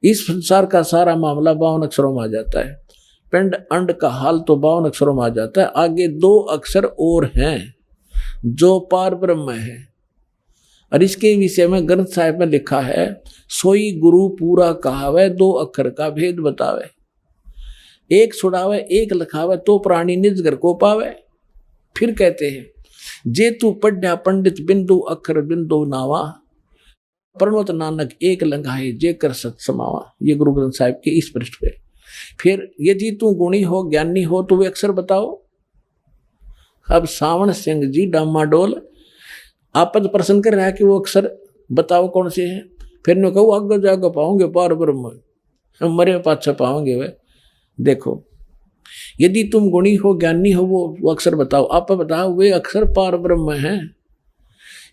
S3: इस संसार का सारा मामला 52 अक्षरों में आ जाता है। पिंड अंड का हाल तो 52 अक्षरों में आ जाता है। आगे 2 अक्षर और हैं जो पार ब्रह्म है, और इसके विषय में ग्रंथ साहिब में लिखा है, सोई गुरु पूरा कहावे, 2 अक्षर का भेद बतावे। एक छुड़ावे एक लिखावे, तो प्राणी निज घर को पावे। फिर कहते हैं, जे तू पढ़ा पंडित बिंदु अक्षर बिंदु नावा, प्रणवत नानक एक लंघाए जे कर सत समावा। ये गुरु ग्रंथ साहिब के इस पृष्ठ पे। फिर यदि तू गुणी हो ज्ञानी हो तो वे अक्षर बताओ। अब सावण सिंह जी डामाडोल आपद प्रश्न कर रहा है कि वो अक्षर बताओ कौन से हैं। फिर ने कहो आगे जाकर पाओगे पार ब्रह्म, मरे पाछा पाओगे वे। देखो, यदि तुम गुणी हो ज्ञानी हो वो अक्षर बताओ। आप बताओ, वे अक्षर पार ब्रह्म हैं।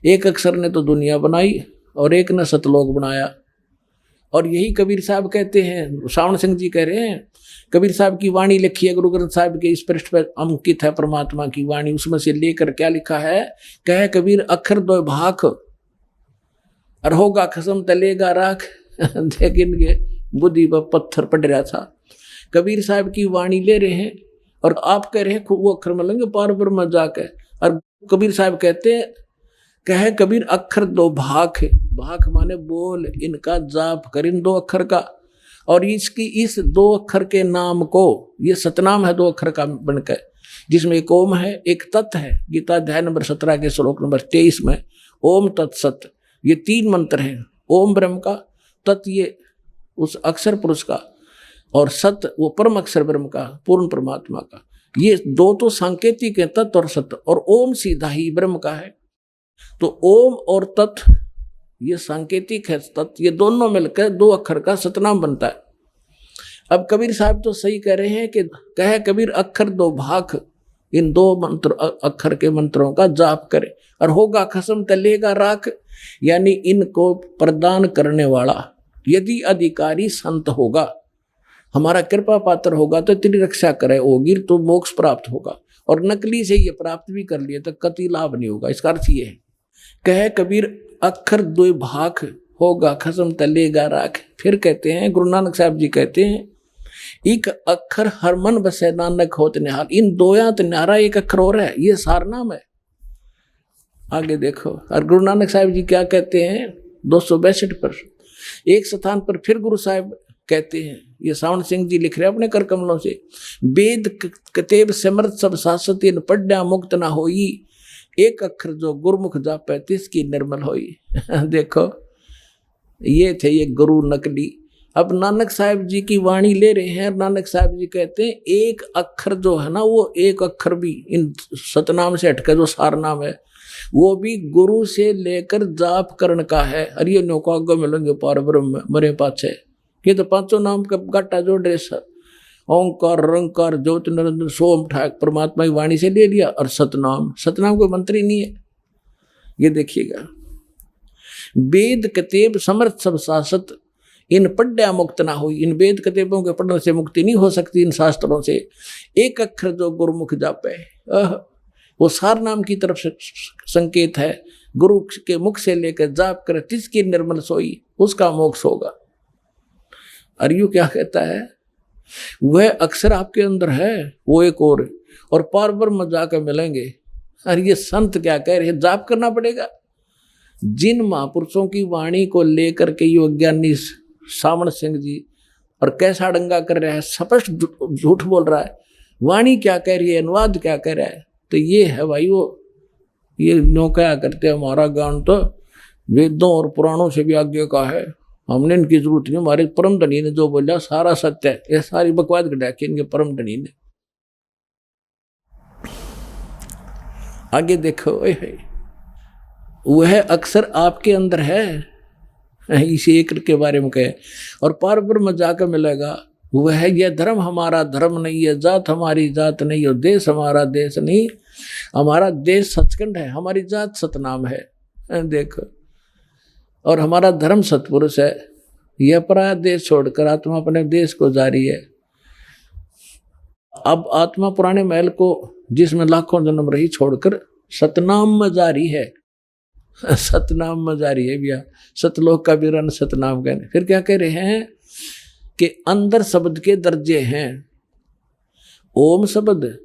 S3: एक अक्षर ने तो दुनिया बनाई और एक ने सतलोक बनाया। और यही कबीर साहब कहते हैं, सावण सिंह जी कह रहे हैं, कबीर साहब की वाणी लिखी है गुरु ग्रंथ साहिब के इस पृष्ठ पर अंकित है परमात्मा की वाणी। उसमें से लेकर क्या लिखा है, कहे कबीर अक्षर 2 भाख, और होगा खसम तलेगा राख। लेकिन के बुद्धि पर पत्थर पड़ रहा था। कबीर साहब की वाणी ले रहे हैं और आप कह रहे हैं वो अक्षर मिलेंगे पार ब्रह्म जाके। और कबीर साहब कहते हैं, कहे कबीर अक्षर 2 भाख, भाख माने बोल, इनका जाप कर इन 2 अक्षर का। और इसकी इस 2 अक्षर के नाम को, ये सतनाम है 2 अक्षर का बनकर, जिसमें एक ओम है एक तत् है। गीता अध्याय नंबर 17 के श्लोक नंबर 23 में ओम तत्सत, ये 3 मंत्र हैं। ओम ब्रह्म का, तत् ये उस अक्षर पुरुष का, और सत वो परम अक्षर ब्रह्म का, पूर्ण परमात्मा का। ये 2 तो सांकेतिक है, तत् और सत, और ओम सीधा ही ब्रह्म का है। तो ओम और तत् ये सांकेतिक है, तत् ये दोनों मिलकर 2 अक्षर का सतनाम बनता है। अब कबीर साहब तो सही कह रहे हैं कि कहे कबीर अक्षर 2 भाख, इन 2 मंत्र अक्षर के मंत्रों का जाप करे, और होगा खसम तलेगा राख, यानी इनको प्रदान करने वाला यदि अधिकारी संत होगा, हमारा कृपा पात्र होगा तो तेरी रक्षा करे होगी तो मोक्ष प्राप्त होगा। और नकली से ये प्राप्त भी कर लिए तो कति लाभ नहीं होगा। इसका अर्थ ये है, कहे कबीर अक्षर 2 भाख, होगा खसम तलेगा राख। फिर कहते हैं गुरु नानक साहब जी कहते हैं, एक अक्षर हर मन बसे नानक होत निहाल। इन 2 न्यारा एक अक्षर और है, ये सार नाम है। आगे देखो, और गुरु नानक साहब जी क्या कहते हैं 262 पर एक स्थान पर फिर गुरु साहब कहते हैं, ये सावण सिंह जी लिख रहे हैं अपने कर कमलों से, वेद कतेब समर्थ सब शाश्वती पढ़ा मुक्त ना होई, एक अक्षर जो गुरुमुख जापै तिसकी निर्मल होई। देखो, ये थे ये गुरु नकली। अब नानक साहब जी की वाणी ले रहे हैं। नानक साहब जी कहते हैं एक अक्षर जो है ना, वो एक अक्षर भी इन सतनाम से हटकर जो सार नाम है, वो भी गुरु से लेकर जाप करण का है। अरे नौका आगे मिलेंगे पार ब्रह्म मरे पाछे, ये तो पांचों नाम का गाटा जोड़ रहे सर। ओंकार रंकार ज्योति निरंजन सोम ठाक परमात्मा की वाणी से ले लिया। और सतनाम, सतनाम कोई मंत्र ही नहीं है। ये देखिएगा, वेद कतेब समर्थ सब शासत, इन पढ़या मुक्त ना हुई। इन वेद कतेबों के पढ़ने से मुक्ति नहीं हो सकती, इन शास्त्रों से। एक अक्षर जो गुरुमुख जापे, वो सार नाम की तरफ से संकेत है। गुरु के मुख से लेकर जाप कर तिसकी निर्मल सोई, उसका मोक्ष होगा। अरयू क्या कहता है, वह अक्षर आपके अंदर है, वो एक और पार ब्रह्म जाकर मिलेंगे। अरे ये संत क्या कह रहे हैं, जाप करना पड़ेगा। जिन महापुरुषों की वाणी को लेकर के यो ज्ञानी सावण सिंह जी और कैसा डंगा कर रहा है, स्पष्ट झूठ बोल रहा है। वाणी क्या कह रही है, अनुवाद क्या कह रहा है, तो ये है भाई वो ये नौका करते हैं। हमारा ज्ञान तो वेदों और पुराणों से भी आगे का है, हमने इनकी जरूरत नहीं। हमारे परम धनी ने जो बोला सारा सत्य है, ये सारी बकवास घटा के इनके परम धनी ने। आगे देखो, वह अक्सर आपके अंदर है, इसी एक के बारे में कहे। और पार ब्रह्म जाकर मिलेगा, वह है यह धर्म हमारा धर्म नहीं है, जात हमारी जात नहीं है, देश हमारा देश नहीं। हमारा देश सचखंड है, हमारी जात सतनाम है, देखो। और हमारा धर्म सतपुरुष है। यह पराया देश छोड़कर आत्मा अपने देश को जा रही है। अब आत्मा पुराने महल को जिसमें लाखों जन्म रही छोड़कर सतनाम में जा रही है। सतनाम में जा रही है भैया, सतलोक का भी रन सतनाम कहने। फिर क्या कह रहे हैं कि अंदर शब्द के दर्जे हैं, ओम शब्द,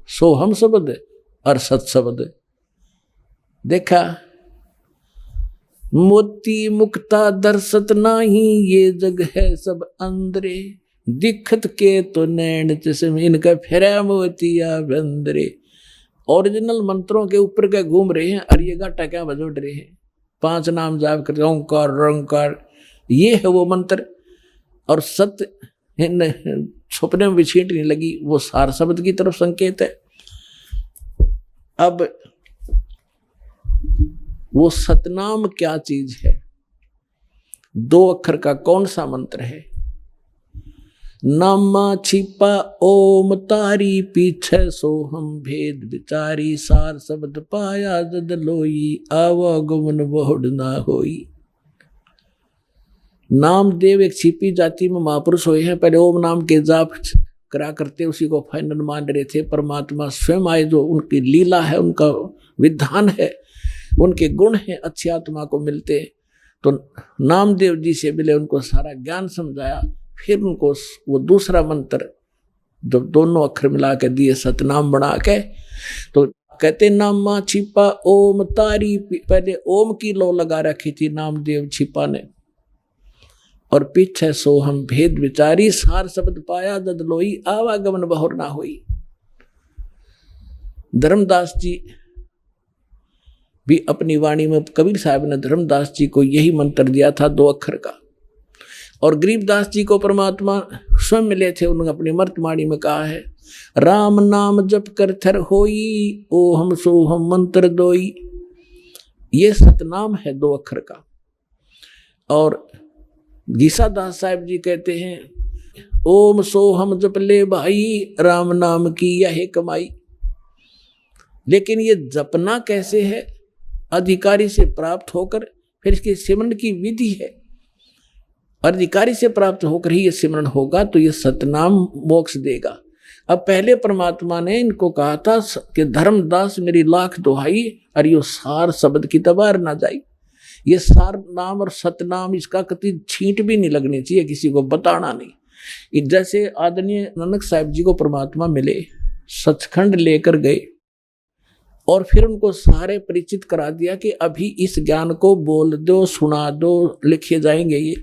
S3: सोहम शब्द और सत शब्द। देखा, मोती मुक्ता दर्शत नाही, ये जग है सब अंदरे, दिखत के तो नैन चश्म, इनका फेरा मोतिया बंदरे। ओरिजिनल मंत्रों के ऊपर क्या घूम रहे हैं, और ये गाटा क्या बजोड़ रहे हैं। 5 नाम जाप करते, ओंकार रंकार, ये है वो मंत्र। और सत्य छुपने में भी छींट नहीं लगी, वो सार शब्द की तरफ संकेत है। अब वो सतनाम क्या चीज है, 2 अक्षर का कौन सा मंत्र है। नामा छिपा ओम तारी, पीछे सोहम भेद विचारी, सार शब्द पाया जद लोई, आवागमन बहुड़ ना होई। नामदेव एक छिपी जाति में महापुरुष हुए हैं। पहले ओम नाम के जाप करा करते, उसी को फाइनल मान रहे थे। परमात्मा स्वयं आए, जो उनकी लीला है, उनका विधान है, उनके गुण हैं, अच्छी आत्मा को मिलते। तो नामदेव जी से मिले, उनको सारा ज्ञान समझाया। फिर उनको वो दूसरा मंत्र जब दोनों अक्षर मिला के दिए, सतनाम बना के, तो कहते नामा छिपा ओम तारी। पहले ओम की लो लगा रखी थी नामदेव छिपा ने, और पीछे सोहम भेद विचारी, सार शब्द पाया जद लोई, आवागमन बहुर ना हुई। धर्मदास जी भी अपनी वाणी में, कबीर साहब ने धर्मदास जी को यही मंत्र दिया था 2 अक्षर का। और गरीबदास जी को परमात्मा स्वयं मिले थे, उन्होंने अपनी मर्तवाणी में कहा है, राम नाम जप कर थर होई, ओ हम सो हम मंत्र दोई। ये सतनाम है 2 अक्षर का। और गीसादास साहब जी कहते हैं, ओम सो हम जप ले भाई, राम नाम की यह कमाई। लेकिन ये जपना कैसे है, अधिकारी से प्राप्त होकर, फिर इसके सिमरन की विधि है। अधिकारी से प्राप्त होकर ही ये सिमरन होगा, तो ये सतनाम मोक्ष देगा। अब पहले परमात्मा ने इनको कहा था कि धर्मदास मेरी लाख दुहाई, और यो सार शब्द की तबार ना जाई। ये सार नाम और सतनाम, इसका कति छींट भी नहीं लगनी चाहिए, किसी को बताना नहीं। जैसे आदरणीय नानक साहब जी को परमात्मा मिले, सचखंड लेकर गए, और फिर उनको सारे परिचित करा दिया कि अभी इस ज्ञान को बोल दो, सुना दो, लिखे जाएंगे ये,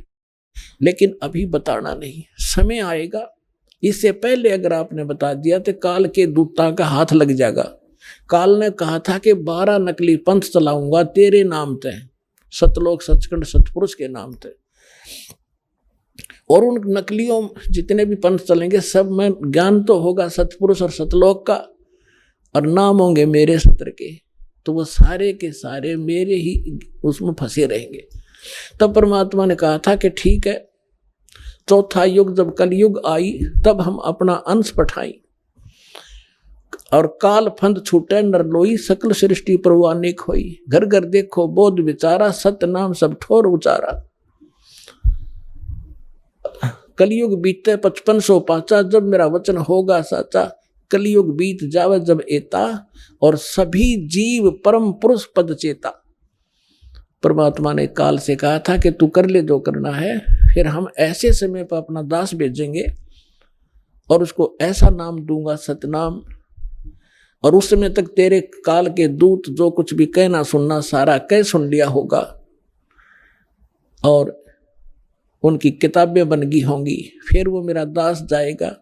S3: लेकिन अभी बताना नहीं, समय आएगा। इससे पहले अगर आपने बता दिया तो काल के दूता का हाथ लग जाएगा। काल ने कहा था कि 12 नकली पंथ चलाऊंगा तेरे नाम ते, सतलोक सचखंड सतपुरुष के नाम ते। और उन नकलियों जितने भी पंथ चलेंगे, सब में ज्ञान तो होगा सतपुरुष और सतलोक का, और नाम होंगे मेरे सत्र के। तो वो सारे के सारे मेरे ही उसमें फंसे रहेंगे। तब परमात्मा ने कहा था कि ठीक है, चौथा युग जब कलयुग आई तब हम अपना अंश पठाई और काल फंद छूटे नरलोई सकल सृष्टि प्रवाने खोई। घर घर देखो बोध विचारा सत्य नाम सब ठोर उचारा। कलयुग बीते 5500 पाचा जब मेरा वचन होगा साचा। कलयुग बीत जावे जब एता और सभी जीव परम पुरुष पद चेता। परमात्मा ने काल से कहा था कि तू कर ले जो करना है, फिर हम ऐसे समय पर अपना दास भेजेंगे और उसको ऐसा नाम दूंगा सतनाम, और उस समय तक तेरे काल के दूत जो कुछ भी कहना सुनना सारा कह सुन लिया होगा और उनकी किताबें बन गई होंगी। फिर वो मेरा दास जाएगा,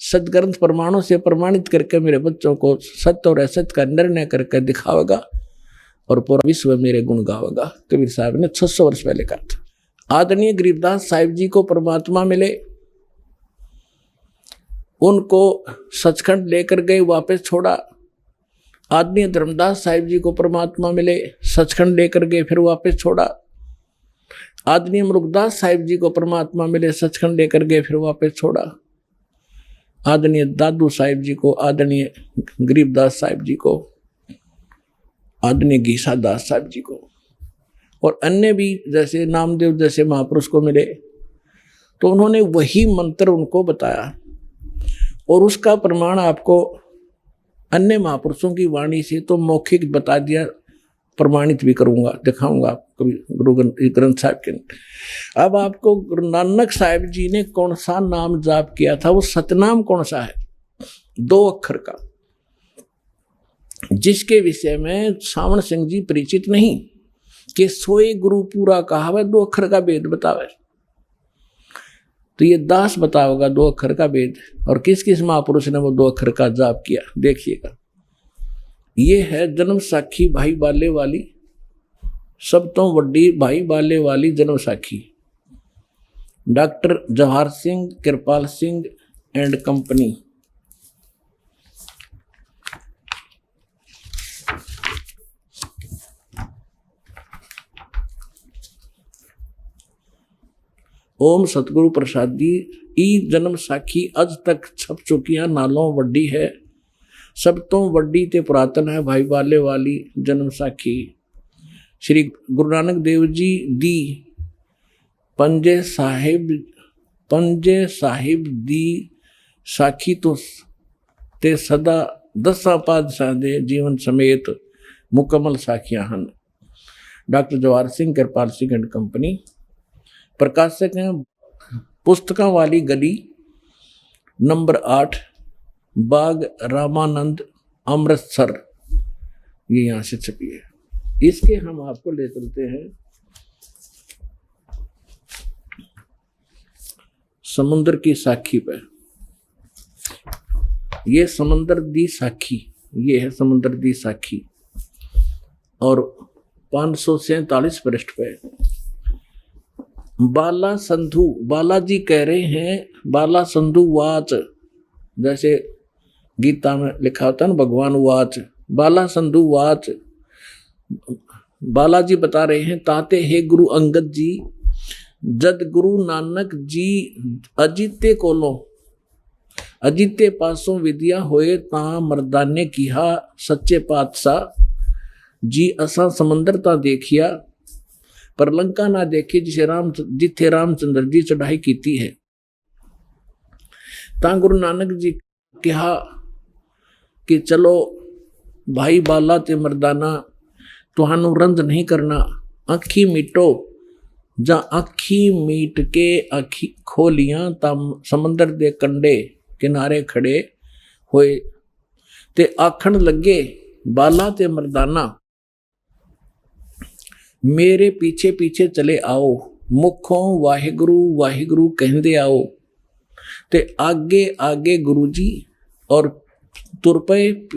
S3: सदग्रंथ प्रमाणों से प्रमाणित करके मेरे बच्चों को सत्य और असत्य का निर्णय करके दिखावेगा और पूरा विश्व मेरे गुण गावेगा। कबीर साहब ने 600 वर्ष पहले कहा था। आदरणीय गरीबदास साहिब जी को परमात्मा मिले, उनको सचखंड लेकर गए, वापस छोड़ा। आदरणीय धर्मदास साहिब जी को परमात्मा मिले, सचखंड लेकर गए, फिर वापस छोड़ा। आदरणीय मुरुगदास साहिब जी को परमात्मा मिले, सचखंड लेकर गए, फिर वापस छोड़ा। आदरणीय दादू साहिब जी को, आदरणीय गरीबदास साहिब जी को, आदरणीय गीसा दास साहिब जी को और अन्य भी जैसे नामदेव जैसे महापुरुष को मिले, तो उन्होंने वही मंत्र उनको बताया और उसका प्रमाण आपको अन्य महापुरुषों की वाणी से तो मौखिक बता दिया, प्रमाणित भी करूंगा, दिखाऊंगा आपको कभी गुरु ग्रंथ साहिब के। अब आपको गुरु नानक साहिब जी ने कौन सा नाम जाप किया था, वो सतनाम कौन सा है, 2 अक्षर का, जिसके विषय में सावण सिंह जी परिचित नहीं कि सोए गुरु पूरा कहावे 2 अक्षर का वेद बतावे। तो ये दास बताओगा 2 अक्षर का वेद, और किस किस महापुरुष ने वो 2 अक्षर का जाप किया देखिएगा। ये है जन्म साखी भाई बाले वाली, सब तो वड्डी भाई बाले वाली जन्म साखी, doctor Jawahar Singh Kripal Singh and company. ओम सतगुरु प्रसादी ई जन्म साखी अज तक छप चुकियां नालों वड्डी है, सब तो वड्डी ते पुरातन है भाई बाले वाली जन्म साखी। श्री गुरु नानक देव जी दी पंजे साहिब दी साखी तो ते सदा 10 पातशाह दे जीवन समेत मुकम्मल साखियां हन। Doctor Jawahar Singh Kripal Singh and company, प्रकाशक हैं पुस्तकों वाली गली नंबर 8 बाग रामानंद अमृतसर, ये यहाँ से छपी है। इसके हम आपको ले चलते हैं समुद्र की साखी पे। ये समुद्र दी साखी, ये है समुद्र दी साखी और 547 पृष्ठ पे बाला संधु, बालाजी कह रहे हैं बाला संधु वाच, जैसे गीता में लिखा होता है ना भगवान वाच, बाला संधु वाच। बालाजी बता रहे हैं ताते हे गुरु अंगद जी, जद गुरु नानक जी अजीते कोलों अजीते पासों विद्या होए ता मर्दाने किहा सच्चे पातशाह जी असा समंदर ता देखिया पर लंका ना देखी जिथे रामचंद्र जी चढ़ाई कीती है। ता गुरु नानक जी कहा कि चलो भाई बाला ते मर्दाना तुहानू रंज नहीं करना, अखी मीटो, जा अखी मीट के अखी खोलियां ता समंदर दे कंडे किनारे खड़े होए ते आखण लगे बाला ते मर्दाना मेरे पीछे पीछे चले आओ, मुखों वाहिगुरु वाहिगुरु कहंदे आओ। ते आगे आगे गुरु जी और तुर पे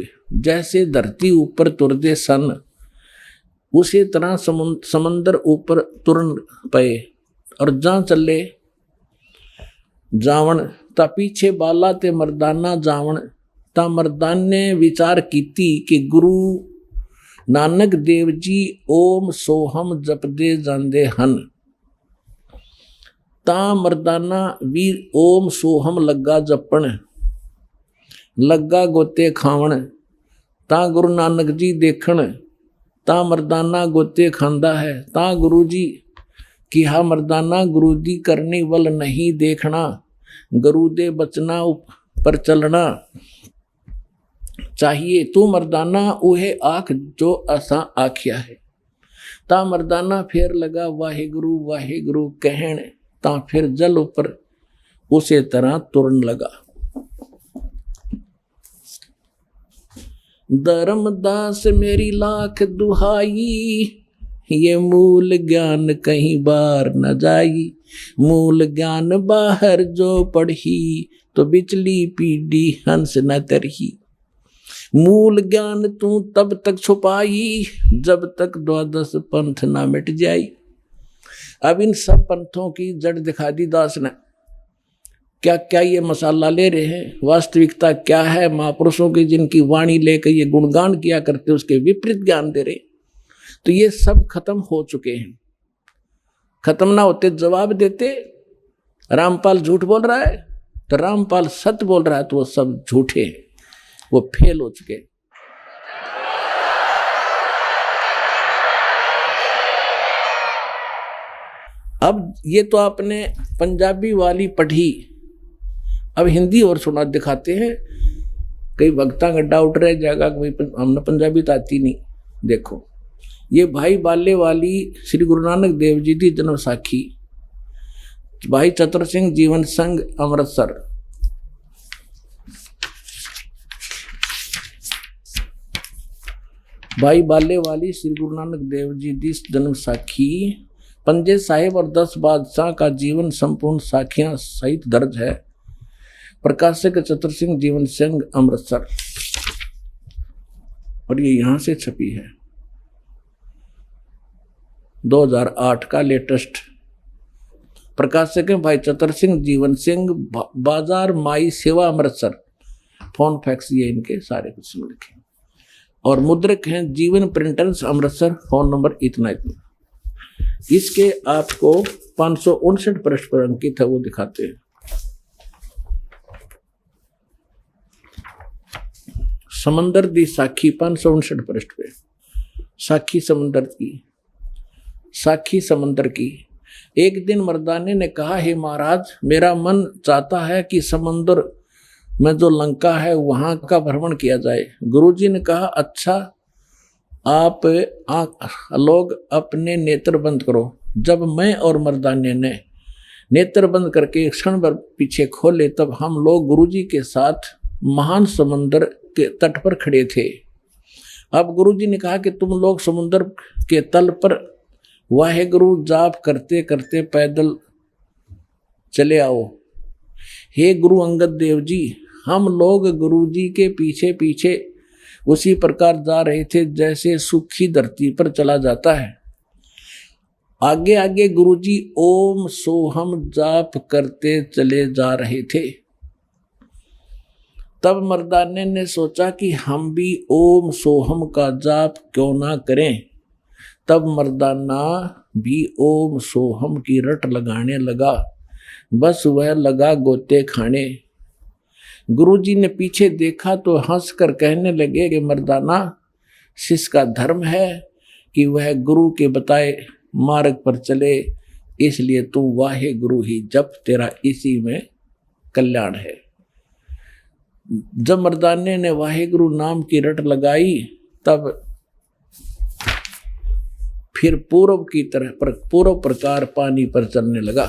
S3: जैसे धरती ऊपर तुरदे सन, उसी तरह समंदर ऊपर तुरन पे और जहाँ चले जावण ता पीछे बाला ते मर्दाना जावण ता मर्दान ने विचार कीती कि गुरु नानक देव जी ओम सोहम जपदे जांदे हन। ता मर्दाना भी ओम सोहम लगा जपण, लगा गोते खावण। ता गुरु नानक जी देखण, ता मर्दाना गोते खांदा है। ता गुरु जी किहा मर्दाना गुरु दी करनी वल नहीं देखना, गुरु दे बचना पर चलना चाहिए। तू मर्दाना उहे आख जो असा आख्या है। ता मर्दाना फिर लगा वाहिगुरु वाहिगुरु कहण, ता फिर जल ऊपर उसे तरह तुरन लगा। धर्मदास मेरी लाख दुहाई, ये मूल ज्ञान कहीं बार न जाई। मूल ज्ञान बाहर जो पढ़ी, तो बिचली पीढ़ी हंस न तरही। मूल ज्ञान तू तब तक छुपाई, जब तक द्वादश पंथ ना मिट जाई। अब इन सब पंथों की जड़ दिखा दी दास ने। क्या क्या ये मसाला ले रहे हैं, वास्तविकता क्या है। महापुरुषों की जिनकी वाणी लेकर ये गुणगान किया करते, उसके विपरीत ज्ञान दे रहे। तो ये सब खत्म हो चुके हैं। खत्म ना होते जवाब देते रामपाल झूठ बोल रहा है, तो रामपाल सत्य बोल रहा है, तो वो सब झूठे हैं, वो फेल हो चुके। अब ये तो आपने पंजाबी वाली पढ़ी, अब हिंदी और सुना दिखाते हैं। कई भक्ता का डाउट रह जाएगा कि हमने पंजाबी तो आती नहीं। देखो ये भाई बाले वाली श्री गुरु नानक देव जी की जन्म साखी, भाई चतुर सिंह जीवन संघ अमृतसर। भाई बाले वाली श्री गुरु नानक देव जी की जन्म साखी, पंजे साहिब और 10 बादशाह का जीवन संपूर्ण साखियां सहित दर्ज है। प्रकाशक चतुर सिंह जीवन संघ अमृतसर, और ये यहां से छपी है 2008 का लेटेस्ट। प्रकाशक है भाई चतुर सिंह जीवन सिंह, बाजार माई सेवा अमृतसर। फोन फैक्स ये इनके सारे कुछ लिखे, और मुद्रक हैं जीवन प्रिंटर्स अमृतसर। फोन नंबर इतना। इसके आपको 559 पृष्ठ पर अंकित है, वो दिखाते हैं। समंदर दी साखी 559 पृष्ठ पे। साखी समंदर की, साखी समंदर की। एक दिन मर्दाने ने कहा, हे महाराज, मेरा मन चाहता है कि समंदर में जो लंका है वहां का भ्रमण किया जाए। गुरुजी ने कहा, अच्छा, आप लोग अपने नेत्र बंद करो। जब मैं और मर्दाने ने नेत्र बंद करके क्षण भर पीछे खोले, तब हम लोग गुरुजी के साथ महान समंदर के तट पर खड़े थे। अब गुरुजी ने कहा कि तुम लोग समुद्र के तल पर वाहेगुरु जाप करते करते पैदल चले आओ। हे गुरु अंगद देव जी, हम लोग गुरुजी के पीछे पीछे उसी प्रकार जा रहे थे जैसे सूखी धरती पर चला जाता है। आगे आगे गुरुजी ओम सोहम जाप करते चले जा रहे थे। तब मर्दाने ने सोचा कि हम भी ओम सोहम का जाप क्यों ना करें। तब मर्दाना भी ओम सोहम की रट लगाने लगा। बस वह लगा गोते खाने। गुरुजी ने पीछे देखा तो हंसकर कहने लगे कि मर्दाना, शिष्य का धर्म है कि वह गुरु के बताए मार्ग पर चले, इसलिए तू वाहे गुरु ही जप, तेरा इसी में कल्याण है। जब मर्दाने ने वाहेगुरु नाम की रट लगाई, तब फिर पूर्व की तरह पूर्व प्रकार पानी पर चलने लगा।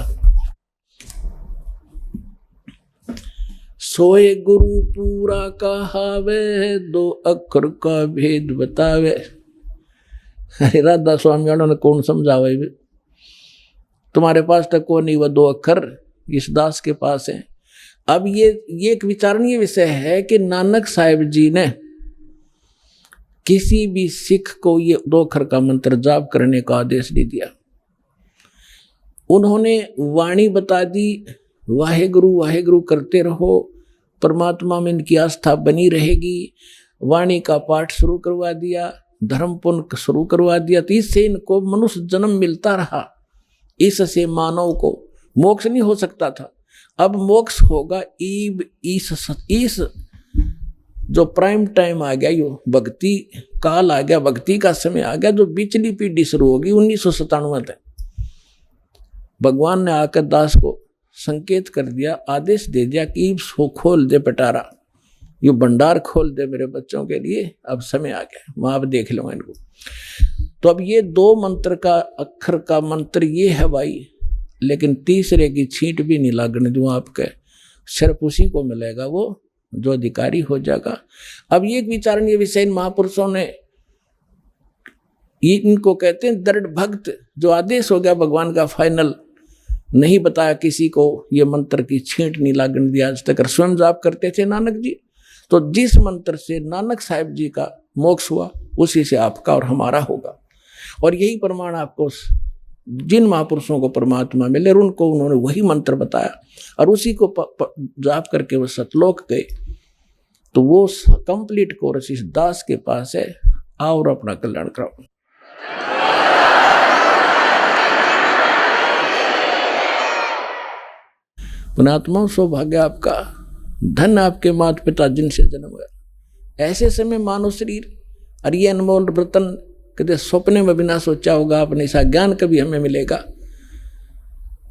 S3: सोए गुरु पूरा कहावे, 2 अक्षर का भेद बतावे। अरे राधा स्वामी वालों ने कौन समझावे, तुम्हारे पास तक कौन नहीं, वह 2 अक्षर इस दास के पास है। अब ये एक विचारणीय विषय है कि नानक साहिब जी ने किसी भी सिख को ये 2 अक्षर का मंत्र जाप करने का आदेश नहीं दिया। उन्होंने वाणी बता दी, वाहेगुरु वाहेगुरु करते रहो, परमात्मा में इनकी आस्था बनी रहेगी। वाणी का पाठ शुरू करवा दिया, धर्म पुण्य शुरू करवा दिया, तो इससे इनको मनुष्य जन्म मिलता रहा, इससे मानव को मोक्ष नहीं हो सकता था। अब मोक्ष होगा इस जो प्राइम टाइम आ गया, यो भक्ति काल आ गया, भक्ति का समय आ गया, जो बिचली पीढ़ी शुरू होगी 1997 तक। भगवान ने आकर दास को संकेत कर दिया, आदेश दे दिया कि इसको खोल दे पिटारा, ये भंडार खोल दे मेरे बच्चों के लिए, अब समय आ गया, मैं अब देख लूंगा इनको। तो अब ये 2 मंत्र का अक्षर का मंत्र ये है भाई, लेकिन तीसरे की छींट भी नहीं लागने दूं आपके, सिर्फ उसी को मिलेगा वो जो अधिकारी हो जाएगा। अब ये विचारणीय विषय इन महापुरुषों ने, इनको कहते हैं दृढ़ भक्त, जो आदेश हो गया भगवान का फाइनल, नहीं बताया किसी को, ये मंत्र की छींट नहीं लागने दिया आज तक। स्वयं जाप करते थे नानक जी, तो जिस मंत्र से नानक साहिब जी का मोक्ष हुआ उसी से आपका और हमारा होगा। और यही प्रमाण आपको जिन महापुरुषों को परमात्मा मिले उनको उन्होंने वही मंत्र बताया और उसी को जाप करके वो सतलोक गए। तो वो कंप्लीट कोर्स इस दास के पास है, आओ और अपना कल्याण कराओ। पुण्यात्मा सौभाग्य आपका, धन आपके माता पिता जिनसे जन्म हुआ। ऐसे समय मानव शरीर और ये अनमोल रतन कभी सपने में भी ना सोचा होगा आपने, ऐसा ज्ञान कभी हमें मिलेगा।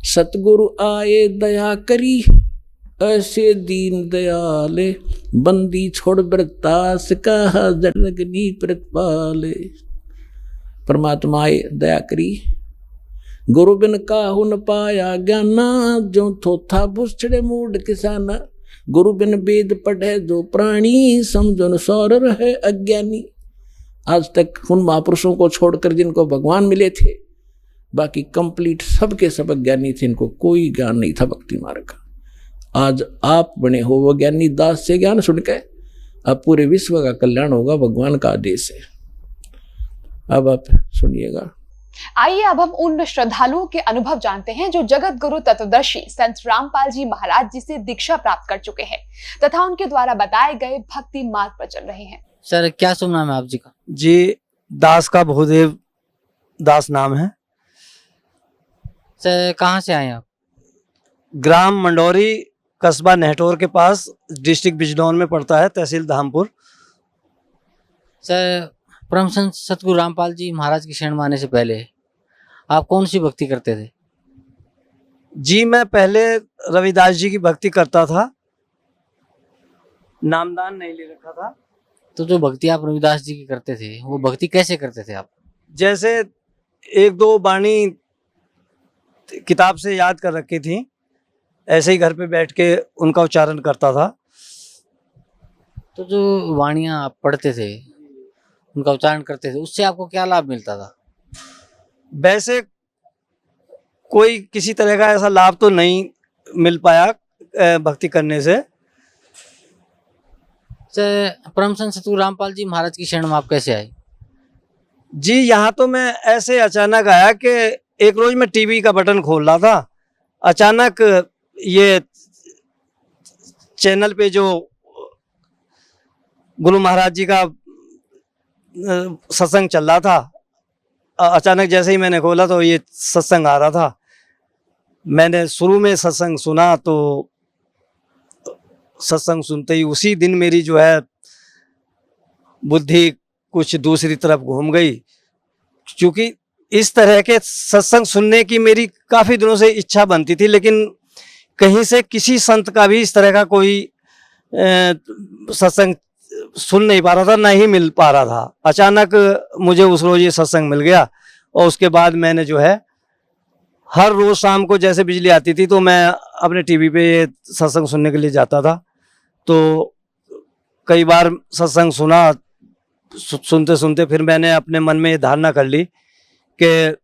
S3: सतगुरु आए दया करी, ऐसे दीन दयाले, बंदी छोड़ वृतास कहा जरगनी प्रतिपाले। परमात्मा आए दया करी, गुरु बिन काहु न पाया ज्ञाना, जो थोथा भुसड़े मूड किसाना। गुरु बिन वेद पढ़े जो प्राणी, समझो न सौर रहे अज्ञानी। आज तक उन महापुरुषों को छोड़कर जिनको भगवान मिले थे, बाकी कंप्लीट सबके सब अज्ञानी थे, इनको कोई ज्ञान नहीं था भक्ति मार्ग का। आज आप बने हो वो ज्ञानी, दास से ज्ञान सुन के अब पूरे विश्व का कल्याण होगा, भगवान का आदेश है। अब आप सुनिएगा।
S2: आइए अब हम उन श्रद्धालुओं के अनुभव जानते हैं जो जगत गुरु तत्वदर्शी संत रामपाल जी महाराज जी से दीक्षा प्राप्त कर चुके हैं तथा उनके द्वारा बताए गए भक्ति मार्ग पर चल रहे हैं।
S4: सर क्या शुभ नाम है आप जी का?
S5: जी दास का भूदेव दास नाम है।
S4: सर कहाँ से आए आप?
S5: ग्राम मंडौरी, कस्बा नेहटोर के पास, डिस्ट्रिक्ट बिजनौर में पड़ता है, तहसील धामपुर।
S4: सर परम संत सतगुरु रामपाल जी महाराज की शरण में आने से पहले आप कौन सी भक्ति करते थे?
S5: जी मैं पहले रविदास जी की भक्ति करता था, नामदान नहीं ले रखा था।
S4: तो जो भक्ति आप रविदास जी की करते थे वो भक्ति कैसे करते थे आप?
S5: जैसे 1-2 बाणी किताब से याद कर रखी थी, ऐसे ही घर पे बैठ के उनका उच्चारण करता था।
S4: तो जो वाणियाँ आप पढ़ते थे, उनका उच्चारण करते थे, उससे आपको क्या लाभ मिलता था?
S5: वैसे कोई किसी तरह का ऐसा लाभ तो नहीं मिल पाया भक्ति करने से।
S4: परम संत सतगुरु रामपाल जी महाराज की शरण में आप कैसे आए?
S5: जी यहाँ तो मैं ऐसे अचानक आया कि एक रोज मैं टीवी का बटन खोल रहा था, अचानक ये चैनल पे जो गुरु महाराज जी का सत्संग चल रहा था, अचानक जैसे ही मैंने खोला तो ये सत्संग आ रहा था। मैंने शुरू में सत्संग सुना, तो सत्संग सुनते ही उसी दिन मेरी जो है बुद्धि कुछ दूसरी तरफ घूम गई, क्योंकि इस तरह के सत्संग सुनने की मेरी काफ़ी दिनों से इच्छा बनती थी, लेकिन कहीं से किसी संत का भी इस तरह का कोई सत्संग सुन नहीं पा रहा था, ना ही मिल पा रहा था। अचानक मुझे उस रोज ये सत्संग मिल गया और उसके बाद मैंने जो है हर रोज शाम को जैसे बिजली आती थी तो मैं अपने टीवी पे ये सत्संग सुनने के लिए जाता था। तो कई बार सत्संग सुना, सुनते सुनते फिर मैंने अपने मन में ये धारणा कर ली कि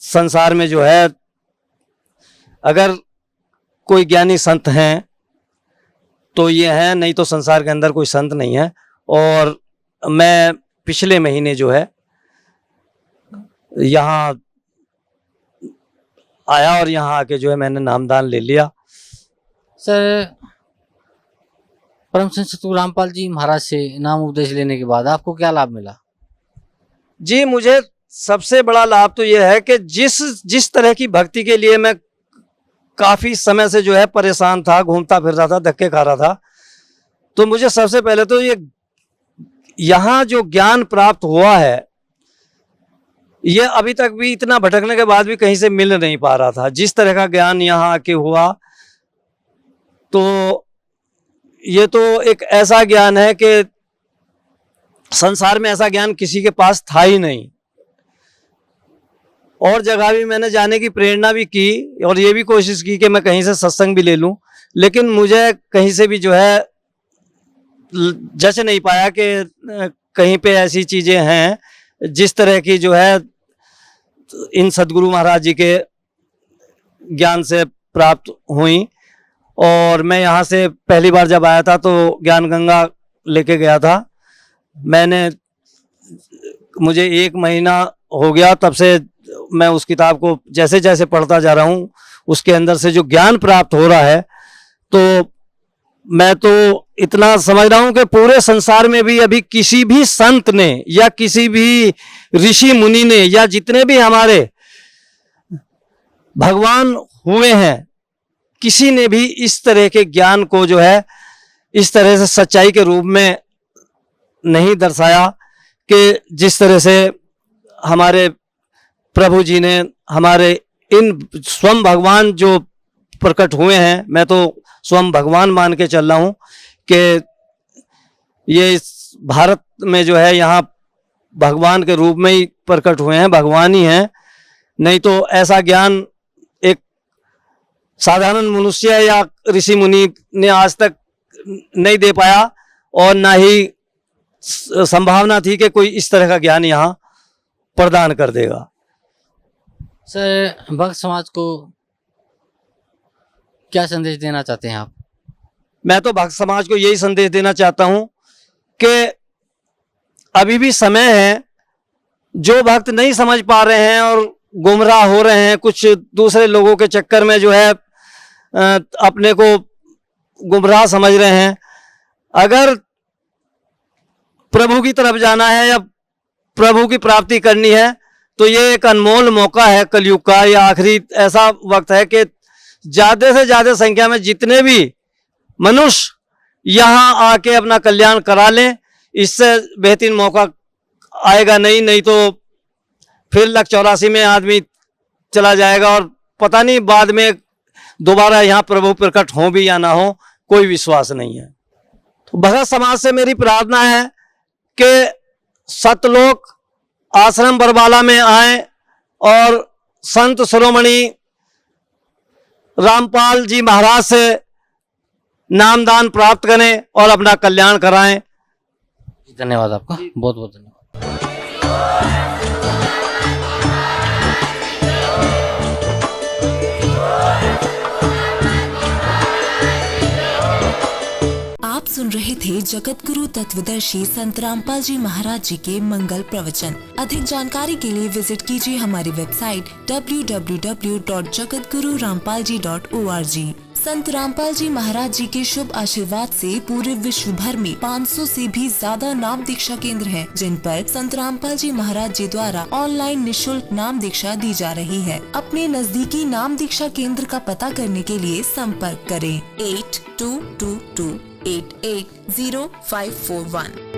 S5: संसार में जो है अगर कोई ज्ञानी संत हैं तो ये हैं, नहीं तो संसार के अंदर कोई संत नहीं है। और मैं पिछले महीने जो है यहाँ आया और यहाँ आके जो है मैंने नामदान ले लिया।
S4: सर परम संत सतगुरु रामपाल जी महाराज से नाम उपदेश लेने के बाद आपको क्या लाभ मिला?
S5: जी मुझे सबसे बड़ा लाभ तो यह है कि जिस तरह की भक्ति के लिए मैं काफी समय से जो है परेशान था, घूमता फिर रहा था, धक्के खा रहा था, तो मुझे सबसे पहले तो ये यहाँ जो ज्ञान प्राप्त हुआ है, ये अभी तक भी इतना भटकने के बाद भी कहीं से मिल नहीं पा रहा था। जिस तरह का ज्ञान यहाँ आके हुआ, तो ये तो एक ऐसा ज्ञान है कि संसार में ऐसा ज्ञान किसी के पास था ही नहीं। और जगह भी मैंने जाने की प्रेरणा भी की और ये भी कोशिश की कि मैं कहीं से सत्संग भी ले लूं, लेकिन मुझे कहीं से भी जो है जच नहीं पाया कि कहीं पे ऐसी चीजें हैं जिस तरह की जो है इन सदगुरु महाराज जी के ज्ञान से प्राप्त हुई। और मैं यहाँ से पहली बार जब आया था तो ज्ञान गंगा लेके गया था मैंने, मुझे 1 महीना हो गया, तब से मैं उस किताब को जैसे जैसे पढ़ता जा रहा हूँ, उसके अंदर से जो ज्ञान प्राप्त हो रहा है, तो मैं तो इतना समझ रहा हूँ कि पूरे संसार में भी अभी किसी भी संत ने या किसी भी ऋषि मुनि ने या जितने भी हमारे भगवान हुए हैं, किसी ने भी इस तरह के ज्ञान को जो है इस तरह से सच्चाई के रूप में नहीं दर्शाया कि जिस तरह से हमारे प्रभु जी ने, हमारे इन स्वयं भगवान जो प्रकट हुए हैं, मैं तो स्वयं भगवान मान के चल रहा हूँ कि ये इस भारत में जो है यहाँ भगवान के रूप में ही प्रकट हुए हैं, भगवान ही हैं। नहीं तो ऐसा ज्ञान एक साधारण मनुष्य या ऋषि मुनि ने आज तक नहीं दे पाया और ना ही संभावना थी कि कोई इस तरह का ज्ञान यहाँ प्रदान कर देगा।
S4: सर, भक्त समाज को क्या संदेश देना चाहते हैं आप?
S5: मैं तो भक्त समाज को यही संदेश देना चाहता हूं कि अभी भी समय है, जो भक्त नहीं समझ पा रहे हैं और गुमराह हो रहे हैं, कुछ दूसरे लोगों के चक्कर में जो है अपने को गुमराह समझ रहे हैं, अगर प्रभु की तरफ जाना है या प्रभु की प्राप्ति करनी है तो ये एक अनमोल मौका है कलयुग का। या आखिरी ऐसा वक्त है कि ज्यादा से ज्यादा संख्या में जितने भी मनुष्य यहाँ आके अपना कल्याण करा लें, इससे बेहतरीन मौका आएगा नहीं तो फिर 184 में आदमी चला जाएगा और पता नहीं बाद में दोबारा यहाँ प्रभु प्रकट हो भी या ना हो, कोई विश्वास नहीं है। तो भगत समाज से मेरी प्रार्थना है कि सतलोक आश्रम बरबाला में आए और संत शिरोमणि रामपाल जी महाराज से नामदान प्राप्त करें और अपना कल्याण कराएं।
S4: धन्यवाद आपका, बहुत बहुत धन्यवाद।
S6: आप सुन रहे थे जगत गुरु तत्वदर्शी संत रामपाल जी महाराज जी के मंगल प्रवचन। अधिक जानकारी के लिए विजिट कीजिए हमारी वेबसाइट www.jagatgururampalji.org। संत रामपाल जी महाराज जी के शुभ आशीर्वाद से पूरे विश्व भर में 500 से भी ज्यादा नाम दीक्षा केंद्र हैं, जिन पर संत रामपाल जी महाराज जी द्वारा ऑनलाइन निशुल्क नाम दीक्षा दी जा रही है। अपने नजदीकी नाम दीक्षा केंद्र का पता करने के लिए संपर्क करें 8222880541।